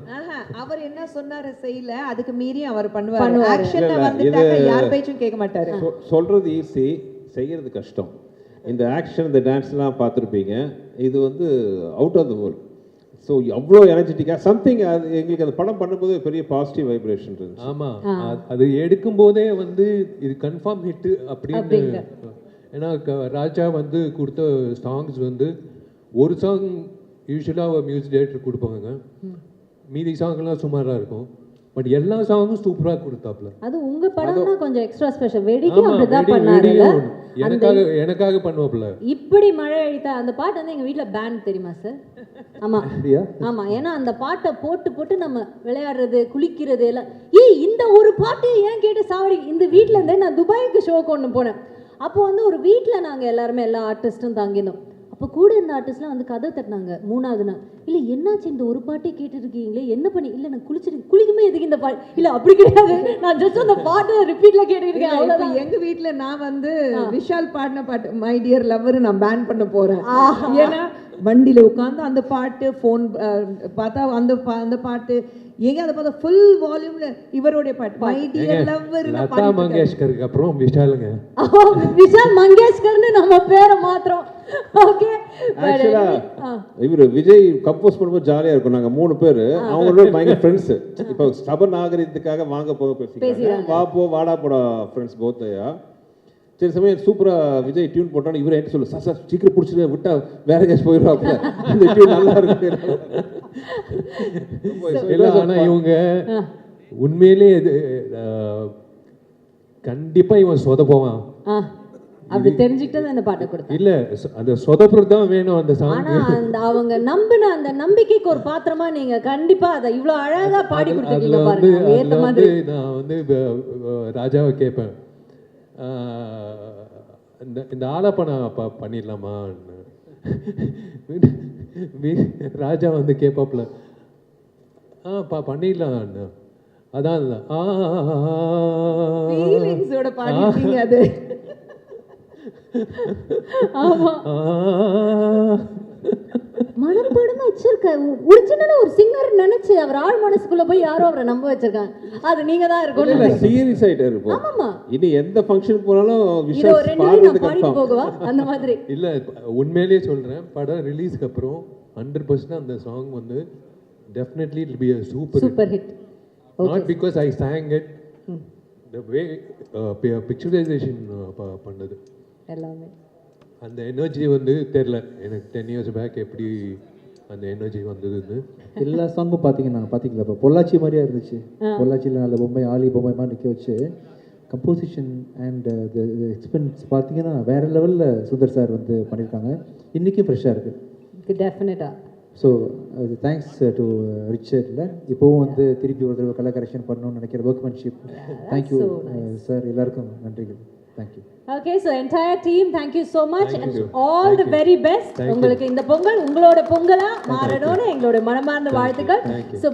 அவர் என்ன சொன்னாரு செய்யல, அதுக்கு மீறி அவர் பண்ணுவார். ஆக்ஷன்ல வந்துட்டாங்க, யார் பேச்சும் கேட்க மாட்டாரு. சொல்றது ஈஸி, செய்யறது கஷ்டம். இந்த ஆக்ஷன் இந்த டான்ஸ்லாம் பார்த்துருப்பீங்க, இது வந்து out of the world. So அவ்வளோ எனர்ஜெட்டிக்காக சம்திங். அது எங்களுக்கு அந்த படம் பண்ணும்போது பெரிய பாசிட்டிவ் வைப்ரேஷன் இருந்துச்சு. ஆமாம், அது எடுக்கும்போதே வந்து இது கன்ஃபார்ம் ஹிட்டு அப்படின்னு. ஏன்னா ராஜா வந்து கொடுத்த சாங்ஸ் வந்து ஒரு சாங் யூஸ்வலாக மியூசிக் டைரக்டர் கொடுப்பாங்க, மீதி சாங்லாம் சுமாராக இருக்கும். பட் எல்லா சாங்கும் சூப்பராக கொடுத்தாப்ல. அது உங்க படம்னா கொஞ்சம் எக்ஸ்ட்ரா ஸ்பெஷல். வெடிக்கும் அப்படிதான் பண்ணாருல, எனக்காக பண்ணுவாப்ல. இப்படி மழை அடித்தா அந்த பாட்டு வந்து எங்க வீட்ல பேண்ட் தெரியுமா சார்? ஆமா ஆமா. ஏன்னா அந்த பாட்டை போட்டு நம்ம விளையாடுறது, குளிக்கிறது எல்லாம். இந்த ஒரு பாட்டு ஏன் கேட்டு சாவடி. இந்த வீட்டில இருந்தே நான் துபாய்க்கு ஷோக்கு ஒன்று போனேன். அப்போ வந்து ஒரு வீட்டில் நாங்கள் எல்லாருமே எல்லா ஆர்டிஸ்ட்டும் தாங்கினோம். அப்போ கூட இருந்த ஆர்டிஸ்ட்லாம் வந்து கதை தட்டினாங்க 3வது நாள். இல்லை என்னாச்சு, இந்த ஒரு பாட்டே கேட்டுருக்கீங்களே, என்ன பண்ணி? இல்லை நான் குளிக்குமே எதுக்கு இந்த பாட்டு? இல்லை அப்படி கிடையாது, நான் ஜஸ்ட் அந்த பாட்டு ரிப்பீட்ல கேட்டுருக்கேன் அவ்வளோதான். எங்கள் வீட்டில் நான் வந்து விஷால் பாடின பாட்டு மை டியர் லவ்வர் நான் பேன் பண்ண போகிறேன். ஏன்னா வண்டியில் உட்காந்து அந்த பாட்டு, ஃபோன் பார்த்தா அந்த பாட்டு, எங்க அதை பார்த்தா ஃபுல் வால்யூம்ல இவருடைய பாட்டு மை டியர் லவ்வர் லதா மங்கேஷ்கருக்கு அப்புறம் விஷாலுங்க. விஷால் மங்கேஷ்கர்னு நம்ம பேரை மாத்திரம். ஓகே ஆக்சுவலா இவரு விஜய் கம்போஸ் பண்ணும்போது ஜாலியா இருக்கும். நாங்க 3 பேர் அவங்களோட பயங்கர ஃப்ரெண்ட்ஸ். இப்போ சப நாகரிகத்துக்காக வாங்க போக பேசிக்கிறாங்க. வா போ வாடா போடா ஃப்ரெண்ட்ஸ் போத்தையா. சரி சமயம் சூப்பரா விஜய் டியூன் போட்டாலும் இவரை என்ன சொல்லு சார் சார் சீக்கிரம் பிடிச்சிட்டு விட்டா வேற கேஸ் போயிடுவாப்ல. இந்த டியூன் நல்லா இருக்கு. இல்ல ஆனா இவங்க உண்மையிலே கண்டிப்பா இவன் சொதப்புவான். அப்படி தெரிஞ்சுக்கிட்டு அந்த பாட்டை கொடுத்தேன். இல்ல அந்த சொதப்புறது தான் வேணும் அந்த சாங். ஆனா அந்த அவங்க நம்பின அந்த நம்பிக்கைக்கு ஒரு பாத்திரமா நீங்க கண்டிப்பா அதை இவ்வளவு அழகா பாடி கொடுத்துருக்கீங்க பாருங்க. ஏத்த மாதிரி நான் வந்து ராஜாவை கேட்பேன், இந்த ஆலாப்பனை பண்ணிடலாமா? ராஜா வந்து கேட்பாப்புல பண்ணிடலாம். அதான் ஃபீலிங்ஸோட பாடிட்டீங்க அது. ஆமா மனப்பாடமா வச்சிருக்க ஒரிஜினலா ஒரு சிங்கர் நினைச்சு அவர் ஆள் மனசுக்குள்ள போய் யாரோ அவரை நம்ப வச்சிருக்காங்க. அது நீங்க தான் இல்ல இருக்கணும். சீரியஸ் ஆயிட்டே இருப்போம். ஆமாமா இனி எந்த ஃபங்க்ஷனுக்கு போனாலும் இது விஷயம் ஒரு 2 நான் பாடிட்டு போகவா அந்த மாதிரி. இல்ல உண்மையிலேயே சொல்றேன், படம் ரிலீஸ்க்கு அப்புறம் 100% அந்த சாங் வந்து definitely it will be a super hit. not because I sang it, the way picturization பண்ணது எல்லாமே அந்த எனர்ஜி வந்து தெரியல எனக்கு 10 years பேக் எப்படி அந்த எனர்ஜி வந்ததுன்னு. எல்லா சாங்கும் பார்த்தீங்கன்னா பார்த்தீங்களா இப்போ பொள்ளாச்சி மாதிரியா இருந்துச்சு. பொள்ளாச்சியில் நல்ல பொம்மை ஆலி பொம்மை மாதிரி நிற்க வச்சு கம்போசிஷன் அண்ட் எக்ஸ்பென்ஸ் பார்த்தீங்கன்னா வேறு லெவலில் சுந்தர் சார் வந்து பண்ணியிருக்காங்க. இன்றைக்கும் ஃப்ரெஷ்ஷாக இருக்குது. டெஃபினட்டா. ஸோ அது தேங்க்ஸ் டு ரிச்சர்டில் இப்போவும் வந்து திருப்பி ஒரு தடவை கலர் கரெக்ஷன் பண்ணணும்னு நினைக்கிற ஒர்க்மேன்ஷிப். தேங்க்யூ சார், எல்லாருக்கும் நன்றிகள். Thank you. Okay, so entire team, thank you so much and all the very best. உங்களுக்கு இந்த பொங்கல் உங்களோட பொங்கலா மாறணும்னு எங்களோட மனமார்ந்த வாழ்த்துக்கள். So